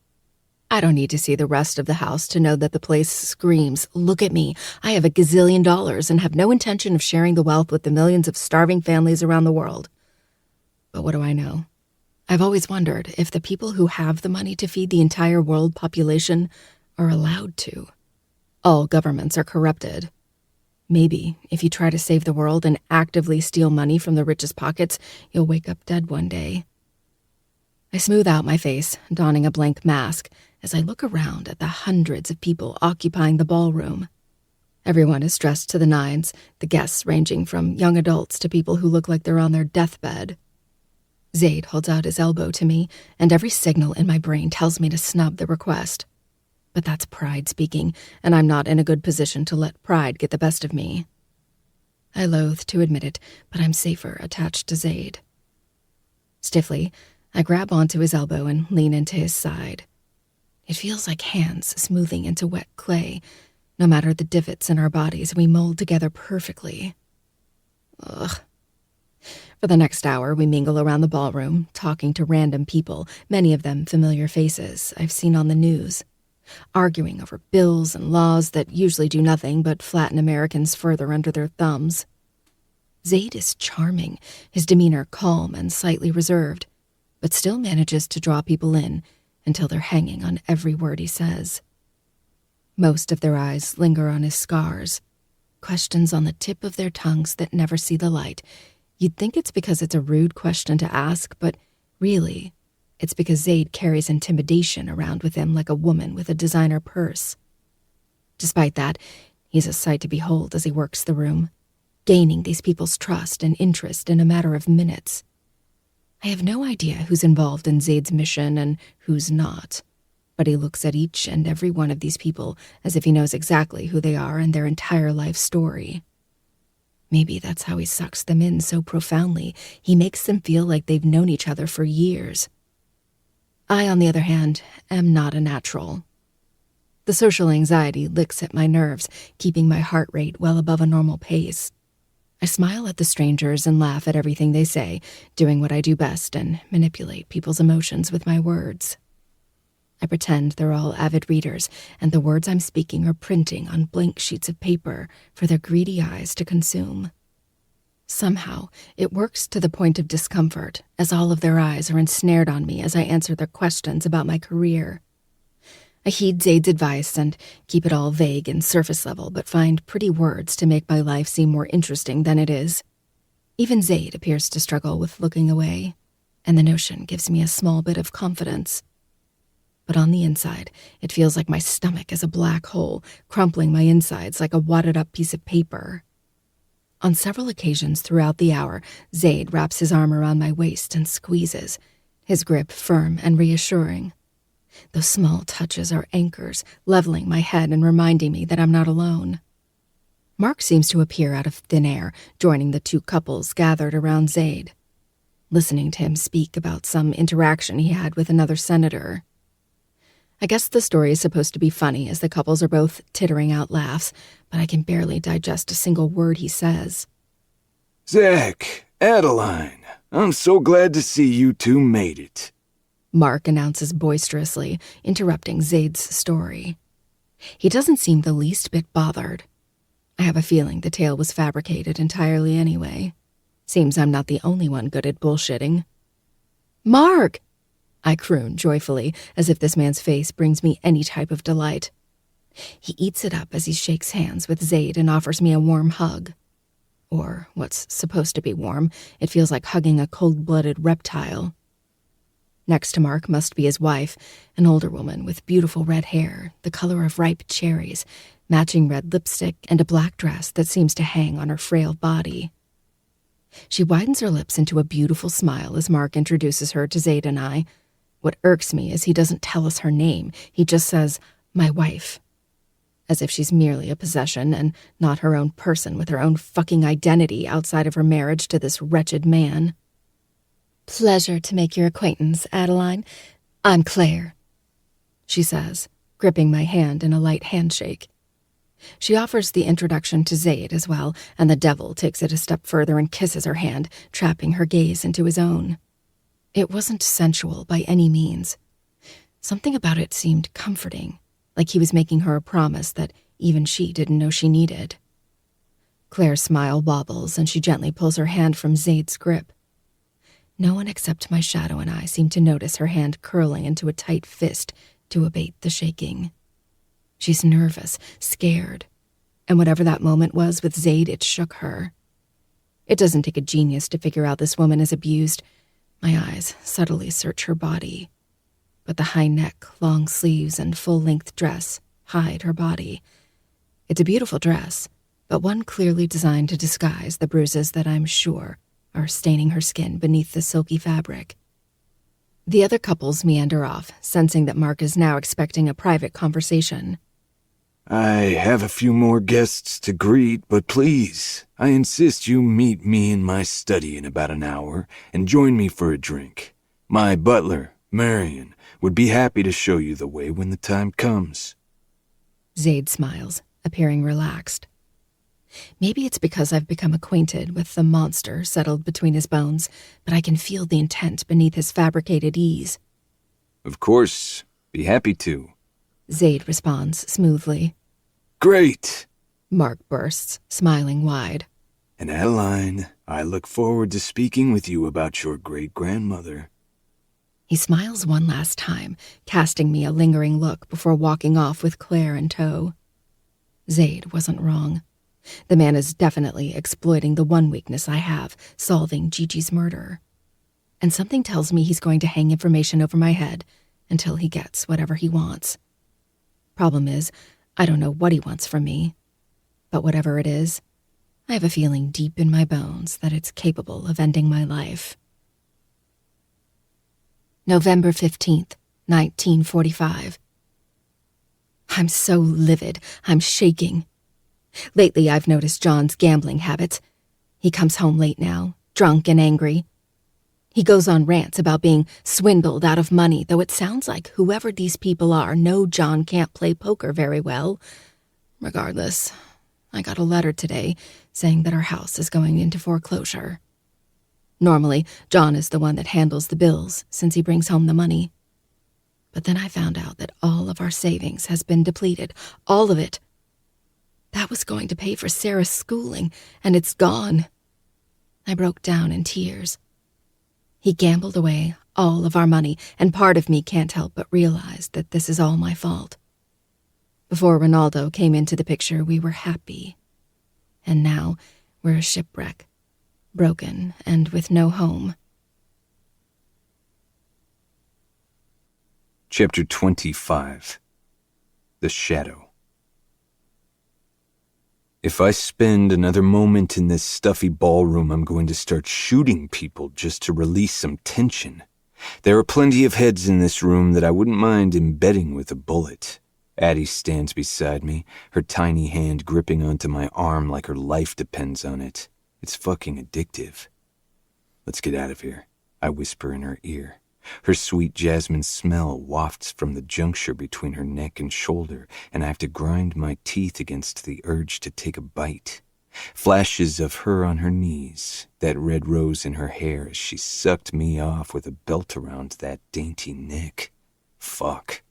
I don't need to see the rest of the house to know that the place screams, "Look at me, I have $1 gazillion and have no intention of sharing the wealth with the millions of starving families around the world." But what do I know? I've always wondered if the people who have the money to feed the entire world population are allowed to. All governments are corrupted. Maybe if you try to save the world and actively steal money from the richest pockets, you'll wake up dead one day. I smooth out my face, donning a blank mask, as I look around at the hundreds of people occupying the ballroom. Everyone is dressed to the nines, the guests ranging from young adults to people who look like they're on their deathbed. Zayd holds out his elbow to me, and every signal in my brain tells me to snub the request. But that's pride speaking, and I'm not in a good position to let pride get the best of me. I loathe to admit it, but I'm safer attached to Zaid. Stiffly, I grab onto his elbow and lean into his side. It feels like hands smoothing into wet clay. No matter the divots in our bodies, we mold together perfectly. Ugh. For the next hour, we mingle around the ballroom, talking to random people, many of them familiar faces I've seen on the news, arguing over bills and laws that usually do nothing but flatten Americans further under their thumbs. Zaid is charming, his demeanor calm and slightly reserved, but still manages to draw people in until they're hanging on every word he says. Most of their eyes linger on his scars, questions on the tip of their tongues that never see the light. You'd think it's because it's a rude question to ask, but really, it's because Zaid carries intimidation around with him like a woman with a designer purse. Despite that, he's a sight to behold as he works the room, gaining these people's trust and interest in a matter of minutes. I have no idea who's involved in Zaid's mission and who's not, but he looks at each and every one of these people as if he knows exactly who they are and their entire life story. Maybe that's how he sucks them in so profoundly. He makes them feel like they've known each other for years. I, on the other hand, am not a natural. The social anxiety licks at my nerves, keeping my heart rate well above a normal pace. I smile at the strangers and laugh at everything they say, doing what I do best and manipulate people's emotions with my words. I pretend they're all avid readers, and the words I'm speaking are printing on blank sheets of paper for their greedy eyes to consume. Somehow, it works to the point of discomfort, as all of their eyes are ensnared on me as I answer their questions about my career. I heed Zaid's advice and keep it all vague and surface level, but find pretty words to make my life seem more interesting than it is. Even Zaid appears to struggle with looking away, and the notion gives me a small bit of confidence. But on the inside, it feels like my stomach is a black hole, crumpling my insides like a wadded-up piece of paper. On several occasions throughout the hour, Zaid wraps his arm around my waist and squeezes, his grip firm and reassuring. Those small touches are anchors, leveling my head and reminding me that I'm not alone. Mark seems to appear out of thin air, joining the two couples gathered around Zaid. Listening to him speak about some interaction he had with another senator. I guess the story is supposed to be funny as the couples are both tittering out laughs, but I can barely digest a single word he says. Zach, Adeline, I'm so glad to see you two made it. Mark announces boisterously, interrupting Zaid's story. He doesn't seem the least bit bothered. I have a feeling the tale was fabricated entirely anyway. Seems I'm not the only one good at bullshitting. Mark! I croon joyfully, as if this man's face brings me any type of delight. He eats it up as he shakes hands with Zaid and offers me a warm hug. Or what's supposed to be warm, it feels like hugging a cold-blooded reptile. Next to Mark must be his wife, an older woman with beautiful red hair, the color of ripe cherries, matching red lipstick, and a black dress that seems to hang on her frail body. She widens her lips into a beautiful smile as Mark introduces her to Zaid and I. What irks me is he doesn't tell us her name. He just says, "my wife," as if she's merely a possession and not her own person with her own fucking identity outside of her marriage to this wretched man. "Pleasure to make your acquaintance, Adeline. I'm Claire," she says, gripping my hand in a light handshake. She offers the introduction to Zaid as well, and the devil takes it a step further and kisses her hand, trapping her gaze into his own. It wasn't sensual by any means. Something about it seemed comforting, like he was making her a promise that even she didn't know she needed. Claire's smile wobbles, and she gently pulls her hand from Zaid's grip. No one except my shadow and I seem to notice her hand curling into a tight fist to abate the shaking. She's nervous, scared, and whatever that moment was with Zaid, it shook her. It doesn't take a genius to figure out this woman is abused. My eyes subtly search her body, but the high neck, long sleeves, and full-length dress hide her body. It's a beautiful dress, but one clearly designed to disguise the bruises that I'm sure are staining her skin beneath the silky fabric. The other couples meander off, sensing that Mark is now expecting a private conversation. I have a few more guests to greet, but please, I insist you meet me in my study in about an hour and join me for a drink. My butler, Marion, would be happy to show you the way when the time comes. Zaid smiles, appearing relaxed. Maybe it's because I've become acquainted with the monster settled between his bones, but I can feel the intent beneath his fabricated ease. Of course, be happy to. Zaid responds smoothly. Great! Mark bursts, smiling wide. And Adeline, I look forward to speaking with you about your great-grandmother. He smiles one last time, casting me a lingering look before walking off with Claire in tow. Zaid wasn't wrong. The man is definitely exploiting the one weakness I have, solving Gigi's murder. And something tells me he's going to hang information over my head until he gets whatever he wants. Problem is, I don't know what he wants from me. But whatever it is, I have a feeling deep in my bones that it's capable of ending my life. November 15th, 1945. I'm so livid, I'm shaking. Lately, I've noticed John's gambling habits. He comes home late now, drunk and angry. He goes on rants about being swindled out of money, though it sounds like whoever these people are know John can't play poker very well. Regardless, I got a letter today saying that our house is going into foreclosure. Normally, John is the one that handles the bills since he brings home the money. But then I found out that all of our savings has been depleted, all of it. That was going to pay for Sarah's schooling, and it's gone. I broke down in tears. He gambled away all of our money, and part of me can't help but realize that this is all my fault. Before Ronaldo came into the picture, we were happy. And now we're a shipwreck, broken and with no home. Chapter 25. The Shadow. If I spend another moment in this stuffy ballroom, I'm going to start shooting people just to release some tension. There are plenty of heads in this room that I wouldn't mind embedding with a bullet. Addie stands beside me, her tiny hand gripping onto my arm like her life depends on it. It's fucking addictive. Let's get out of here, I whisper in her ear. Her sweet jasmine smell wafts from the juncture between her neck and shoulder, and I have to grind my teeth against the urge to take a bite. Flashes of her on her knees, that red rose in her hair as she sucked me off with a belt around that dainty neck. Fuck.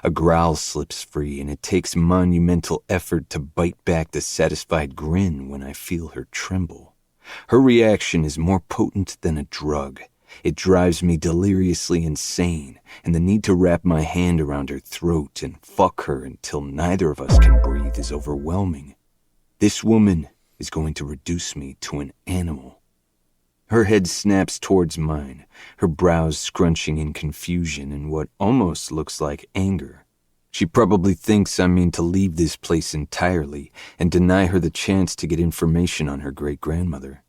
A growl slips free, and it takes monumental effort to bite back the satisfied grin when I feel her tremble. Her reaction is more potent than a drug. It drives me deliriously insane, and the need to wrap my hand around her throat and fuck her until neither of us can breathe is overwhelming. This woman is going to reduce me to an animal. Her head snaps towards mine, her brows scrunching in confusion and what almost looks like anger. She probably thinks I mean to leave this place entirely and deny her the chance to get information on her great-grandmother.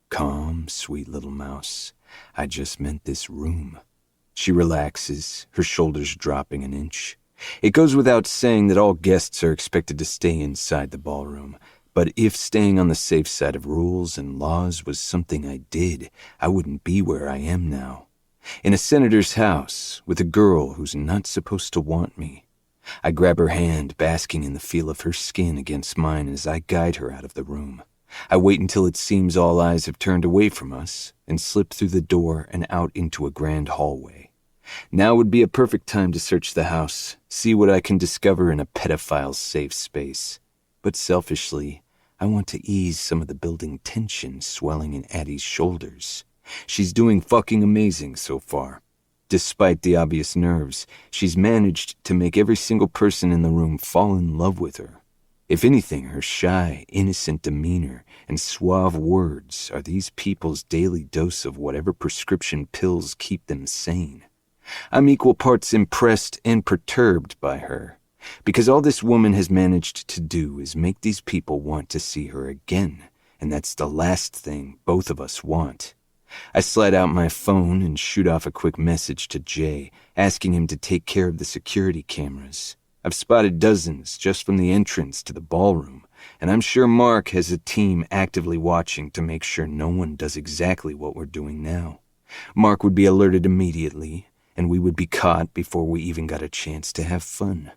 Calm, sweet little mouse. I just meant this room. She relaxes, her shoulders dropping an inch. It goes without saying that all guests are expected to stay inside the ballroom, but if staying on the safe side of rules and laws was something I did, I wouldn't be where I am now. In a senator's house, with a girl who's not supposed to want me. I grab her hand, basking in the feel of her skin against mine as I guide her out of the room. I wait until it seems all eyes have turned away from us and slip through the door and out into a grand hallway. Now would be a perfect time to search the house, see what I can discover in a pedophile's safe space. But selfishly, I want to ease some of the building tension swelling in Addie's shoulders. She's doing fucking amazing so far. Despite the obvious nerves, she's managed to make every single person in the room fall in love with her. If anything, her shy, innocent demeanor and suave words are these people's daily dose of whatever prescription pills keep them sane. I'm equal parts impressed and perturbed by her, because all this woman has managed to do is make these people want to see her again, and that's the last thing both of us want. I slide out my phone and shoot off a quick message to Jay, asking him to take care of the security cameras. I've spotted dozens just from the entrance to the ballroom, and I'm sure Mark has a team actively watching to make sure no one does exactly what we're doing now. Mark would be alerted immediately, and we would be caught before we even got a chance to have fun.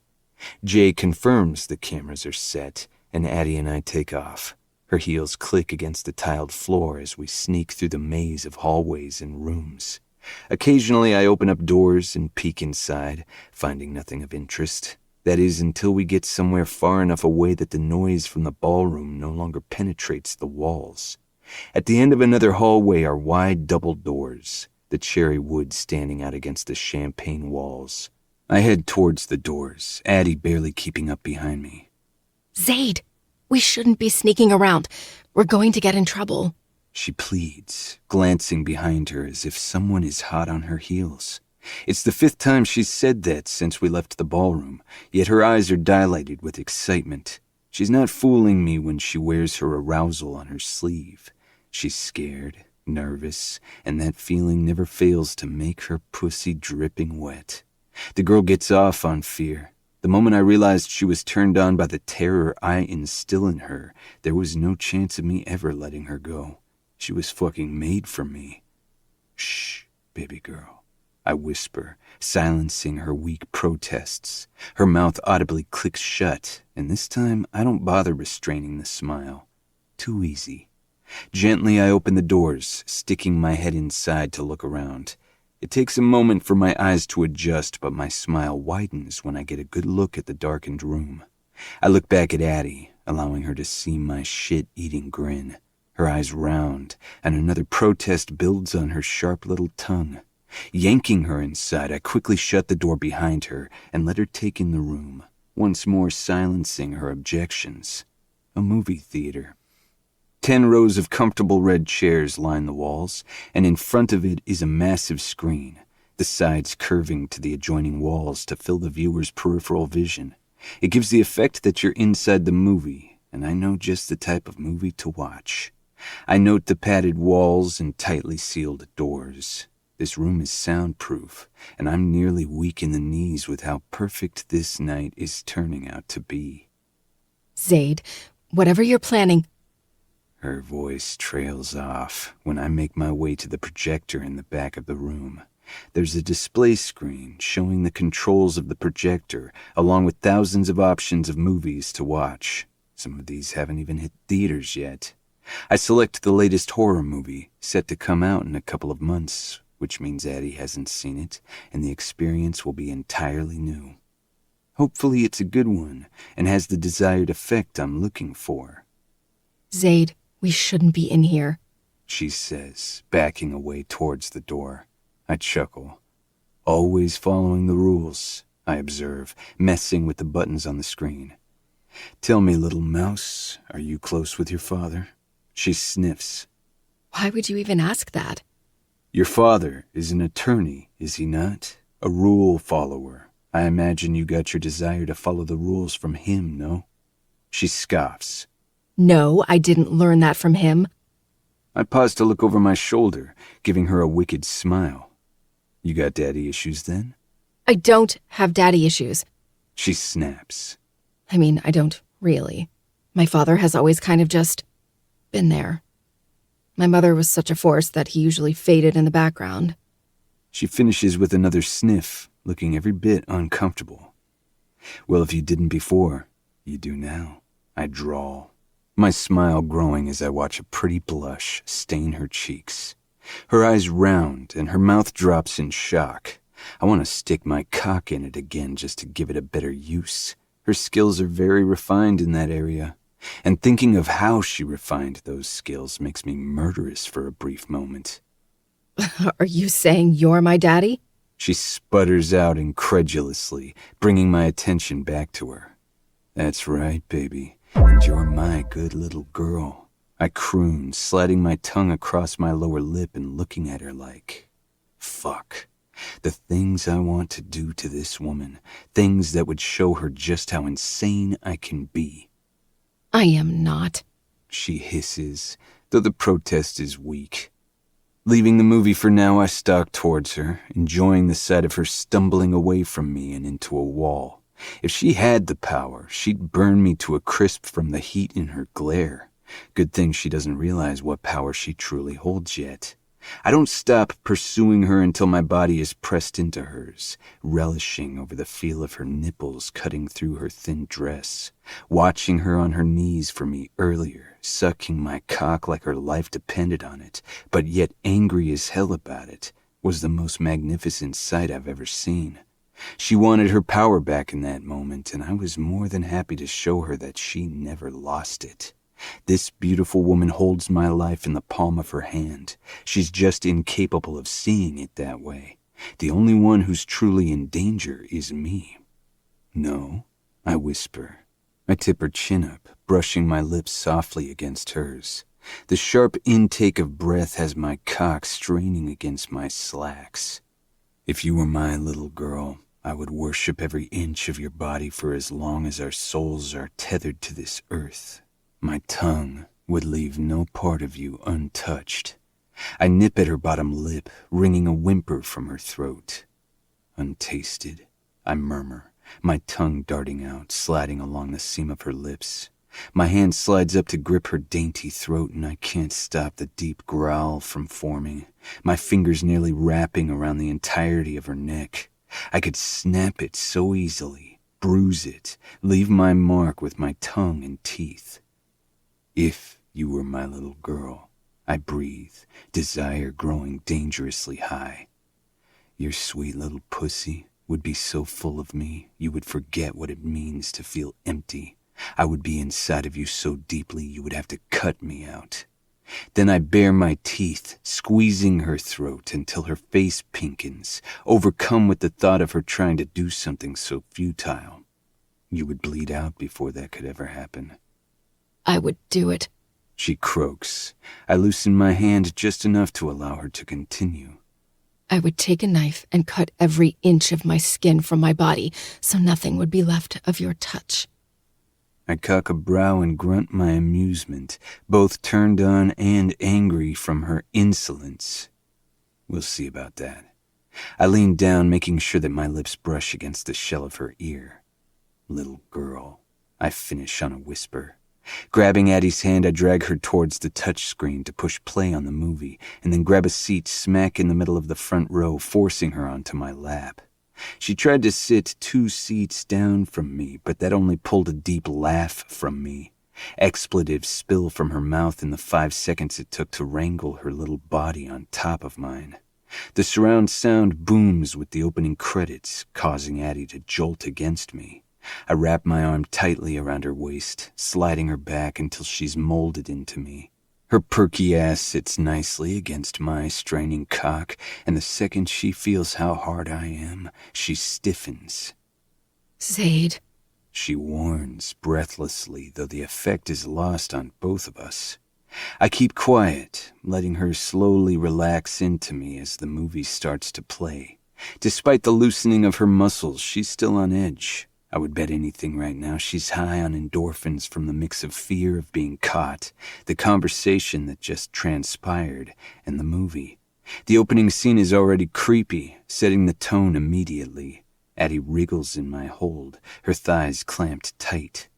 Jay confirms the cameras are set, and Addie and I take off. Her heels click against the tiled floor as we sneak through the maze of hallways and rooms. Occasionally I open up doors and peek inside, finding nothing of interest. That is, until we get somewhere far enough away that the noise from the ballroom no longer penetrates the walls. At the end of another hallway are wide double doors, the cherry wood standing out against the champagne walls. I head towards the doors, Addie barely keeping up behind me. Zaid, we shouldn't be sneaking around. We're going to get in trouble. She pleads, glancing behind her as if someone is hot on her heels. It's the 5th time she's said that since we left the ballroom, yet her eyes are dilated with excitement. She's not fooling me when she wears her arousal on her sleeve. She's scared, nervous, and that feeling never fails to make her pussy dripping wet. The girl gets off on fear. The moment I realized she was turned on by the terror I instill in her, there was no chance of me ever letting her go. She was fucking made for me. Shh, baby girl, I whisper, silencing her weak protests. Her mouth audibly clicks shut, and this time I don't bother restraining the smile. Too easy. Gently I open the doors, sticking my head inside to look around. It takes a moment for my eyes to adjust, but my smile widens when I get a good look at the darkened room. I look back at Addie, allowing her to see my shit-eating grin. Her eyes round, and another protest builds on her sharp little tongue. Yanking her inside, I quickly shut the door behind her and let her take in the room, once more silencing her objections. A movie theater. 10 rows of comfortable red chairs line the walls, and in front of it is a massive screen, the sides curving to the adjoining walls to fill the viewer's peripheral vision. It gives the effect that you're inside the movie, and I know just the type of movie to watch. I note the padded walls and tightly sealed doors. This room is soundproof, and I'm nearly weak in the knees with how perfect this night is turning out to be. Zaid, whatever you're planning... Her voice trails off when I make my way to the projector in the back of the room. There's a display screen showing the controls of the projector, along with thousands of options of movies to watch. Some of these haven't even hit theaters yet. I select the latest horror movie, set to come out in a couple of months, which means Addie hasn't seen it, and the experience will be entirely new. Hopefully it's a good one, and has the desired effect I'm looking for. Zaid, we shouldn't be in here, she says, backing away towards the door. I chuckle. Always following the rules, I observe, messing with the buttons on the screen. Tell me, little mouse, are you close with your father? She sniffs. Why would you even ask that? Your father is an attorney, is he not? A rule follower. I imagine you got your desire to follow the rules from him, no? She scoffs. No, I didn't learn that from him. I pause to look over my shoulder, giving her a wicked smile. You got daddy issues then? I don't have daddy issues. She snaps. I mean, I don't really. My father has always kind of just been there. My mother was such a force that he usually faded in the background. She finishes with another sniff, looking every bit uncomfortable. Well, if you didn't before, you do now, I drawl. My smile growing as I watch a pretty blush stain her cheeks. Her eyes round and her mouth drops in shock. I want to stick my cock in it again just to give it a better use. Her skills are very refined in that area, and thinking of how she refined those skills makes me murderous for a brief moment. Are you saying you're my daddy? She sputters out incredulously, bringing my attention back to her. That's right, baby. And you're my good little girl. I croon, sliding my tongue across my lower lip and looking at her like, fuck. The things I want to do to this woman, things that would show her just how insane I can be. I am not. She hisses, though the protest is weak. Leaving the movie for now, I stalked towards her, enjoying the sight of her stumbling away from me and into a wall. If she had the power, she'd burn me to a crisp from the heat in her glare. Good thing she doesn't realize what power she truly holds yet. I don't stop pursuing her until my body is pressed into hers, relishing over the feel of her nipples cutting through her thin dress, watching her on her knees for me earlier, sucking my cock like her life depended on it, but yet angry as hell about it, was the most magnificent sight I've ever seen. She wanted her power back in that moment, and I was more than happy to show her that she never lost it. This beautiful woman holds my life in the palm of her hand. She's just incapable of seeing it that way. The only one who's truly in danger is me. No, I whisper. I tip her chin up, brushing my lips softly against hers. The sharp intake of breath has my cock straining against my slacks. If you were my little girl, I would worship every inch of your body for as long as our souls are tethered to this earth. My tongue would leave no part of you untouched. I nip at her bottom lip, wringing a whimper from her throat. Untasted, I murmur, my tongue darting out, sliding along the seam of her lips. My hand slides up to grip her dainty throat, and I can't stop the deep growl from forming, my fingers nearly wrapping around the entirety of her neck. I could snap it so easily, bruise it, leave my mark with my tongue and teeth. If you were my little girl, I breathe, desire growing dangerously high. Your sweet little pussy would be so full of me, you would forget what it means to feel empty. I would be inside of you so deeply you would have to cut me out. Then I bare my teeth, squeezing her throat until her face pinkens, overcome with the thought of her trying to do something so futile. You would bleed out before that could ever happen. I would do it. She croaks. I loosen my hand just enough to allow her to continue. I would take a knife and cut every inch of my skin from my body so nothing would be left of your touch. I cock a brow and grunt my amusement, both turned on and angry from her insolence. We'll see about that. I lean down, making sure that my lips brush against the shell of her ear. Little girl, I finish on a whisper. Grabbing Addie's hand, I drag her towards the touchscreen to push play on the movie, and then grab a seat smack in the middle of the front row, forcing her onto my lap. She tried to sit 2 seats down from me, but that only pulled a deep laugh from me. Expletives spill from her mouth in the 5 seconds it took to wrangle her little body on top of mine. The surround sound booms with the opening credits, causing Addie to jolt against me. I wrap my arm tightly around her waist, sliding her back until she's molded into me. Her perky ass sits nicely against my straining cock, and the second she feels how hard I am, she stiffens. Zaid. She warns breathlessly, though the effect is lost on both of us. I keep quiet, letting her slowly relax into me as the movie starts to play. Despite the loosening of her muscles, she's still on edge. I would bet anything right now she's high on endorphins from the mix of fear of being caught, the conversation that just transpired, and the movie. The opening scene is already creepy, setting the tone immediately. Addie wriggles in my hold, her thighs clamped tight.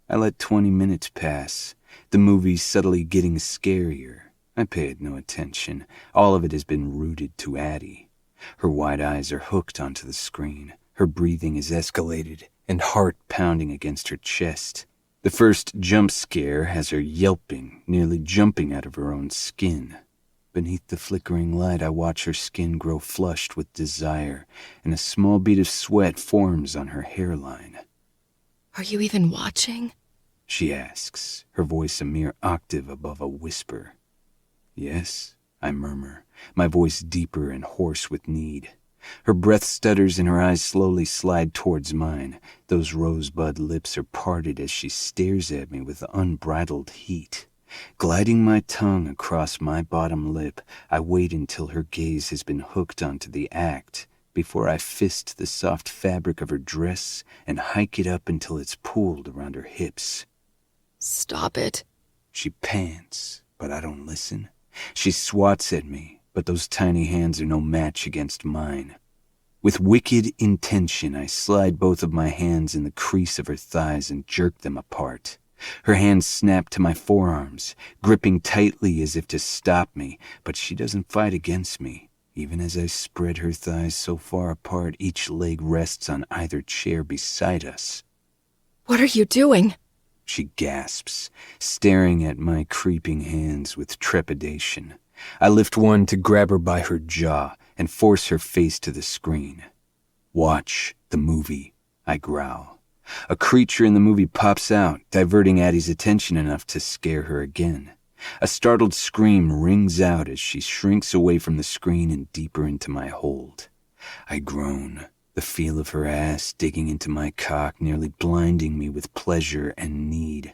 I let 20 minutes pass, the movie subtly getting scarier. I paid no attention. All of it has been rooted to Addie. Her wide eyes are hooked onto the screen. Her breathing is escalated, and heart pounding against her chest. The first jump scare has her yelping, nearly jumping out of her own skin. Beneath the flickering light, I watch her skin grow flushed with desire, and a small bead of sweat forms on her hairline. Are you even watching? She asks, her voice a mere octave above a whisper. Yes, I murmur, my voice deeper and hoarse with need. Her breath stutters and her eyes slowly slide towards mine. Those rosebud lips are parted as she stares at me with unbridled heat. Gliding my tongue across my bottom lip, I wait until her gaze has been hooked onto the act before I fist the soft fabric of her dress and hike it up until it's pooled around her hips. Stop it. She pants, but I don't listen. She swats at me, but those tiny hands are no match against mine. With wicked intention, I slide both of my hands in the crease of her thighs and jerk them apart. Her hands snap to my forearms, gripping tightly as if to stop me, but she doesn't fight against me. Even as I spread her thighs so far apart, each leg rests on either chair beside us. What are you doing? She gasps, staring at my creeping hands with trepidation. I lift one to grab her by her jaw and force her face to the screen. Watch the movie, I growl. A creature in the movie pops out, diverting Addie's attention enough to scare her again. A startled scream rings out as she shrinks away from the screen and deeper into my hold. I groan, the feel of her ass digging into my cock nearly blinding me with pleasure and need.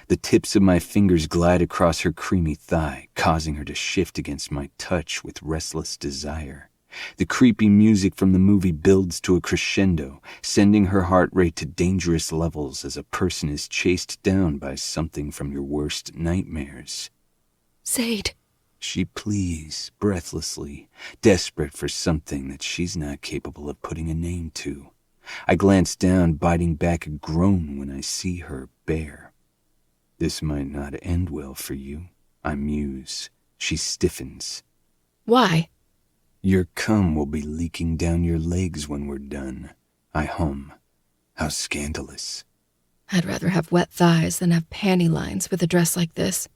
The tips of my fingers glide across her creamy thigh, causing her to shift against my touch with restless desire. The creepy music from the movie builds to a crescendo, sending her heart rate to dangerous levels as a person is chased down by something from your worst nightmares. Zaid. She pleads, breathlessly, desperate for something that she's not capable of putting a name to. I glance down, biting back a groan when I see her bare. This might not end well for you, I muse. She stiffens. Why? Your cum will be leaking down your legs when we're done. I hum. How scandalous. I'd rather have wet thighs than have panty lines with a dress like this.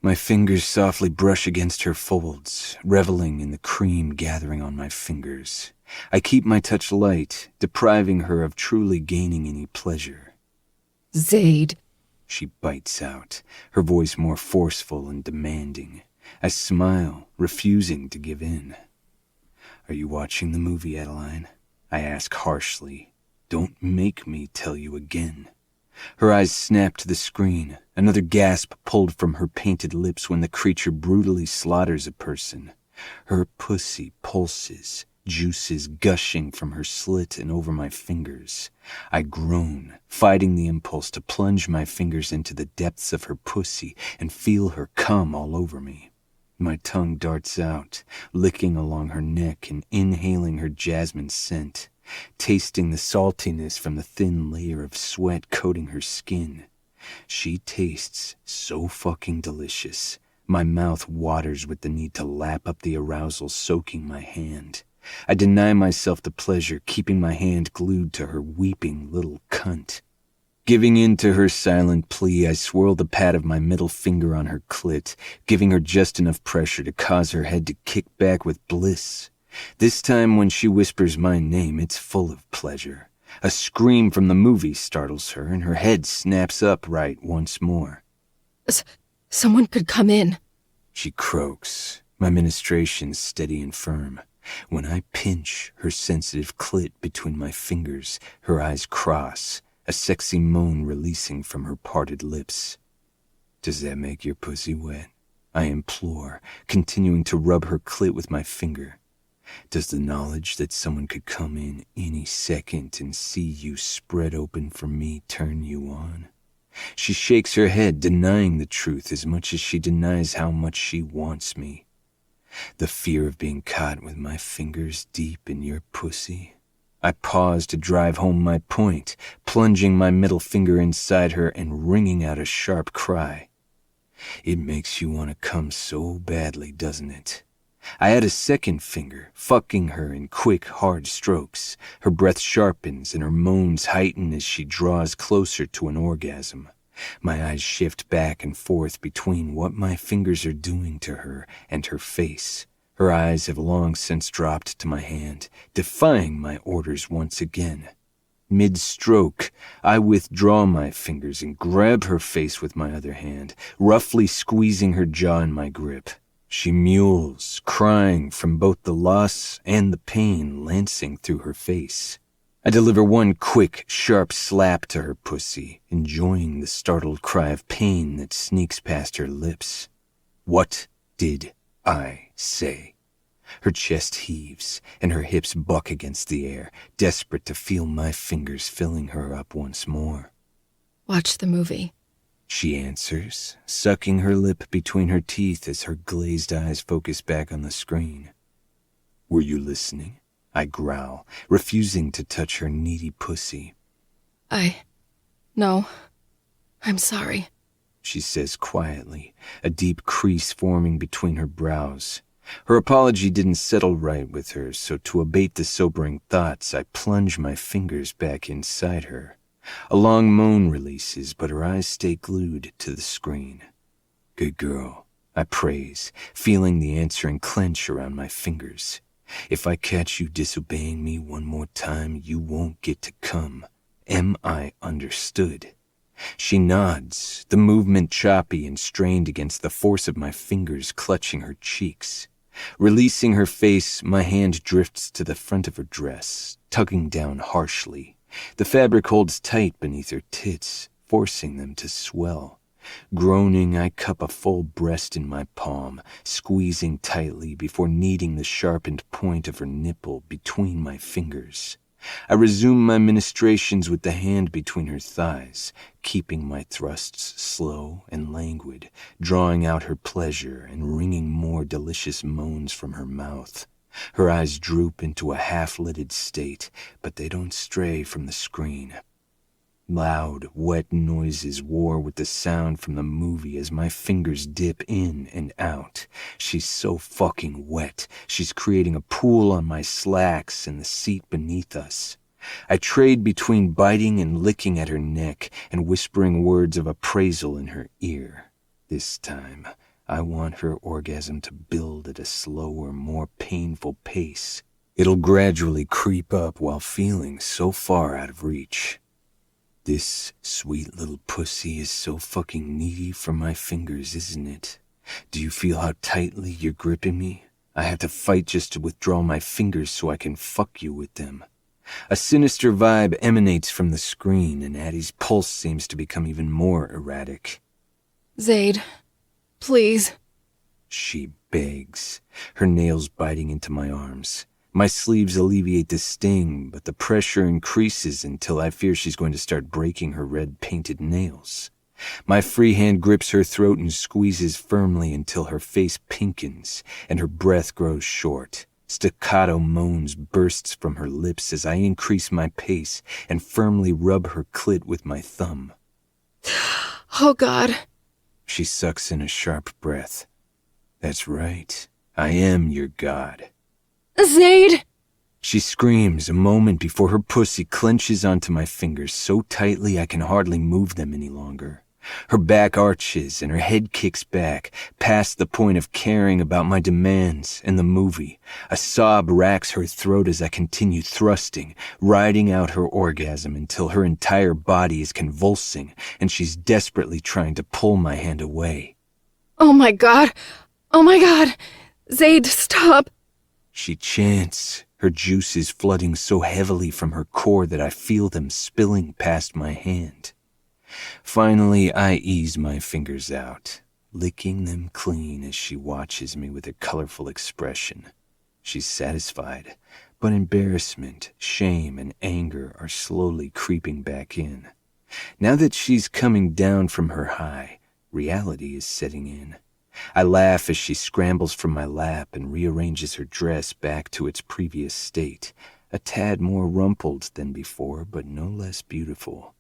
My fingers softly brush against her folds, reveling in the cream gathering on my fingers. I keep my touch light, depriving her of truly gaining any pleasure. Zaid. She bites out, her voice more forceful and demanding. I smile, refusing to give in. Are you watching the movie, Adeline? I ask harshly. Don't make me tell you again. Her eyes snap to the screen, another gasp pulled from her painted lips when the creature brutally slaughters a person. Her pussy pulses, juices gushing from her slit and over my fingers. I groan, fighting the impulse to plunge my fingers into the depths of her pussy and feel her cum all over me. My tongue darts out, licking along her neck and inhaling her jasmine scent, tasting the saltiness from the thin layer of sweat coating her skin. She tastes so fucking delicious. My mouth waters with the need to lap up the arousal soaking my hand. I deny myself the pleasure, keeping my hand glued to her weeping little cunt. Giving in to her silent plea, I swirl the pad of my middle finger on her clit, giving her just enough pressure to cause her head to kick back with bliss. This time when she whispers my name, it's full of pleasure. A scream from the movie startles her, and her head snaps upright once more. Someone could come in. She croaks, my ministration steady and firm. When I pinch her sensitive clit between my fingers, her eyes cross, a sexy moan releasing from her parted lips. Does that make your pussy wet? I implore, continuing to rub her clit with my finger. Does the knowledge that someone could come in any second and see you spread open for me turn you on? She shakes her head, denying the truth as much as she denies how much she wants me. The fear of being caught with my fingers deep in your pussy. I pause to drive home my point, plunging my middle finger inside her and wringing out a sharp cry. It makes you want to come so badly, doesn't it? I add a second finger, fucking her in quick, hard strokes. Her breath sharpens and her moans heighten as she draws closer to an orgasm. My eyes shift back and forth between what my fingers are doing to her and her face. Her eyes have long since dropped to my hand, defying my orders once again. Mid-stroke, I withdraw my fingers and grab her face with my other hand, roughly squeezing her jaw in my grip. She mewls, crying from both the loss and the pain lancing through her face. I deliver one quick, sharp slap to her pussy, enjoying the startled cry of pain that sneaks past her lips. What did I say? Her chest heaves, and her hips buck against the air, desperate to feel my fingers filling her up once more. Watch the movie. she answers, sucking her lip between her teeth as her glazed eyes focus back on the screen. Were you listening? I growl, refusing to touch her needy pussy. No. I'm sorry. She says quietly, a deep crease forming between her brows. Her apology didn't settle right with her, so to abate the sobering thoughts, I plunge my fingers back inside her. A long moan releases, but her eyes stay glued to the screen. Good girl, I praise, feeling the answering clench around my fingers. If I catch you disobeying me one more time, you won't get to come. Am I understood? She nods, the movement choppy and strained against the force of my fingers clutching her cheeks. Releasing her face, my hand drifts to the front of her dress, tugging down harshly. The fabric holds tight beneath her tits, forcing them to swell. Groaning, I cup a full breast in my palm, squeezing tightly before kneading the sharpened point of her nipple between my fingers. I resume my ministrations with the hand between her thighs, keeping my thrusts slow and languid, drawing out her pleasure and wringing more delicious moans from her mouth. Her eyes droop into a half-lidded state, but they don't stray from the screen. Loud, wet noises war with the sound from the movie as my fingers dip in and out. She's so fucking wet. She's creating a pool on my slacks and the seat beneath us. I trade between biting and licking at her neck and whispering words of appraisal in her ear. This time, I want her orgasm to build at a slower, more painful pace. It'll gradually creep up while feeling so far out of reach. This sweet little pussy is so fucking needy for my fingers, isn't it? Do you feel how tightly you're gripping me? I have to fight just to withdraw my fingers so I can fuck you with them. A sinister vibe emanates from the screen, and Addie's pulse seems to become even more erratic. Zaid, please. She begs, her nails biting into my arms. My sleeves alleviate the sting, but the pressure increases until I fear she's going to start breaking her red-painted nails. My free hand grips her throat and squeezes firmly until her face pinkens and her breath grows short. Staccato moans bursts from her lips as I increase my pace and firmly rub her clit with my thumb. Oh, God. She sucks in a sharp breath. That's right. I am your god. Zaid! She screams a moment before her pussy clenches onto my fingers so tightly I can hardly move them any longer. Her back arches and her head kicks back, past the point of caring about my demands and the movie. A sob racks her throat as I continue thrusting, riding out her orgasm until her entire body is convulsing and she's desperately trying to pull my hand away. Oh my God! Oh my God! Zaid, stop! She chants, her juices flooding so heavily from her core that I feel them spilling past my hand. Finally, I ease my fingers out, licking them clean as she watches me with a colorful expression. She's satisfied, but embarrassment, shame, and anger are slowly creeping back in. Now that she's coming down from her high, reality is setting in. I laugh as she scrambles from my lap and rearranges her dress back to its previous state, a tad more rumpled than before, but no less beautiful.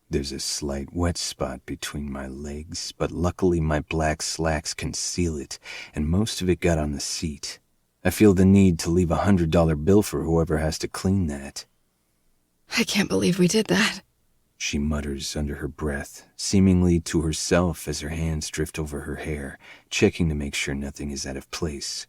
There's a slight wet spot between my legs, but luckily my black slacks conceal it, and most of it got on the seat. I feel the need to leave $100 bill for whoever has to clean that. I can't believe we did that. She mutters under her breath, seemingly to herself as her hands drift over her hair, checking to make sure nothing is out of place.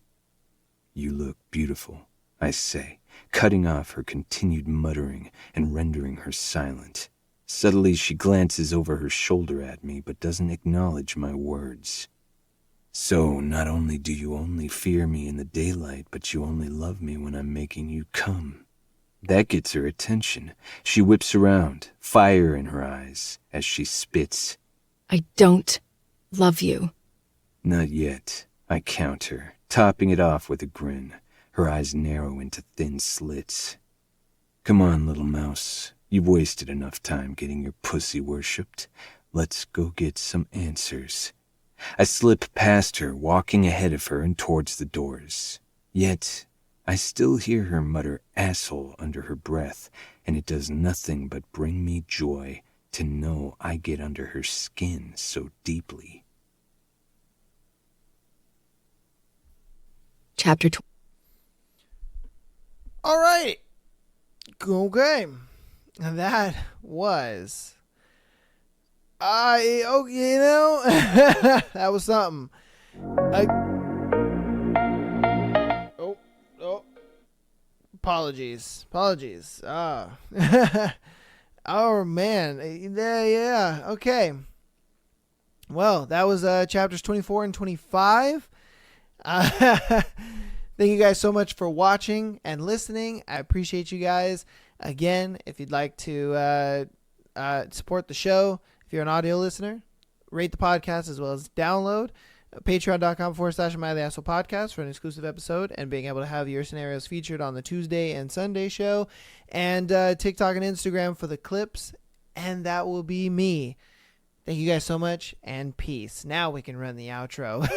You look beautiful, I say, cutting off her continued muttering and rendering her silent. Subtly, she glances over her shoulder at me, but doesn't acknowledge my words. So, not only do you only fear me in the daylight, but you only love me when I'm making you come. That gets her attention. She whips around, fire in her eyes, as she spits. I don't love you. Not yet, I counter, topping it off with a grin. Her eyes narrow into thin slits. Come on, little mouse. You've wasted enough time getting your pussy worshipped. Let's go get some answers. I slip past her, walking ahead of her and towards the doors. Yet, I still hear her mutter asshole under her breath, and it does nothing but bring me joy to know I get under her skin so deeply. Chapter 20. All right. Okay. That was... that was something. Apologies. Oh, man. Yeah. Okay. Well, that was chapters 24 and 25. Thank you guys so much for watching and listening. I appreciate you guys. Again, if you'd like to support the show, if you're an audio listener, rate the podcast as well as download. Patreon.com/Am I the Asshole Podcast for an exclusive episode and being able to have your scenarios featured on the Tuesday and Sunday show. And TikTok and Instagram for the clips. And that will be me. Thank you guys so much and peace. Now we can run the outro.